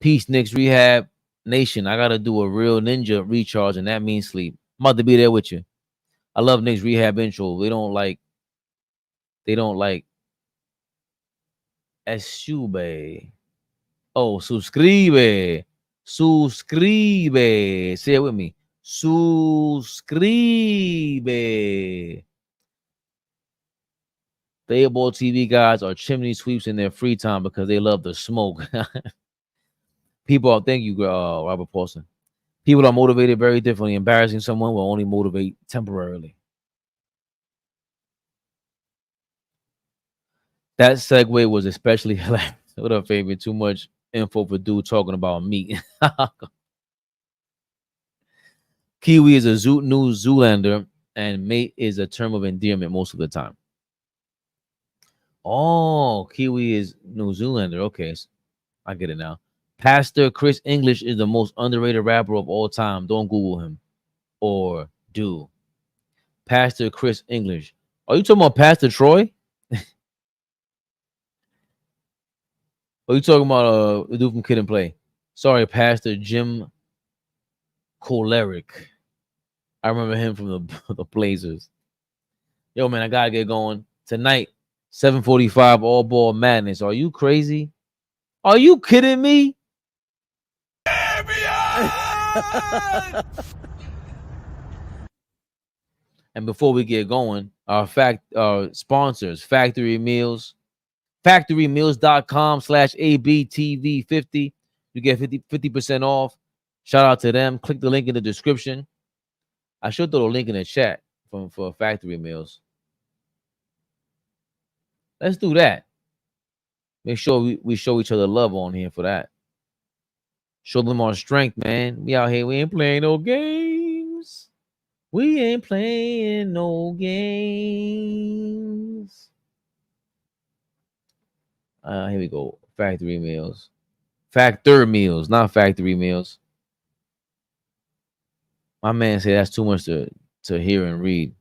peace, Knicks Rehab Nation. I got to do a real ninja recharge, and that means sleep. I'm about to be there with you. I love Knicks Rehab intro. They don't like Esube. Oh, suscribe. Say it with me. Suscribe. The AllBall TV guys are chimney sweeps in their free time because they love the smoke. Thank you, Robert Paulson. People are motivated very differently. Embarrassing someone will only motivate temporarily. That segue was especially hilarious. What up, Fabian? Too much info for dude talking about meat. Kiwi is a New Zealander, and mate is a term of endearment most of the time. Oh, Kiwi is New Zealander. Okay, I get it now. Pastor Chris English is the most underrated rapper of all time. Don't Google him. Or do. Pastor Chris English. Are you talking about Pastor Troy? Are you talking about the dude from Kid and Play? Sorry, Pastor Jim Coleric. I remember him from the Blazers. Yo, man, I gotta get going. Tonight, 7:45, AllBall Madness. Are you crazy? Are you kidding me? And before we get going, our sponsors, Factory Meals, factorymeals.com/ABTV50. You get 50% off. Shout out to them. Click the link in the description. I should throw a link in the chat for Factory Meals. Let's do that. Make sure we show each other love on here for that. Show them our strength, man. We out here. We ain't playing no games. We ain't playing no games. Here we go. Factory Meals. Factor Meals, not Factory Meals. My man said that's too much to hear and read.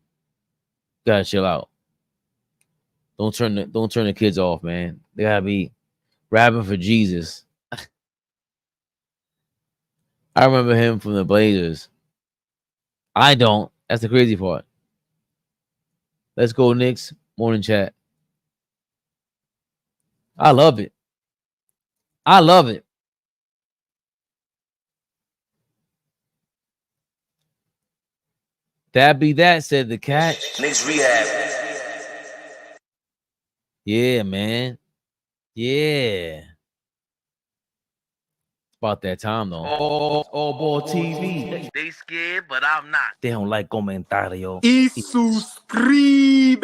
Gotta chill out. Don't turn the kids off, man. They gotta be rapping for Jesus. I remember him from the Blazers. I don't. That's the crazy part. Let's go, Knicks. Morning chat. I love it. I love it. That be that, said the cat. Knicks Rehab. Yeah, man. Yeah. About that time, though. AllBall TV. They scared, but I'm not. They don't like comentario. Y suscribe.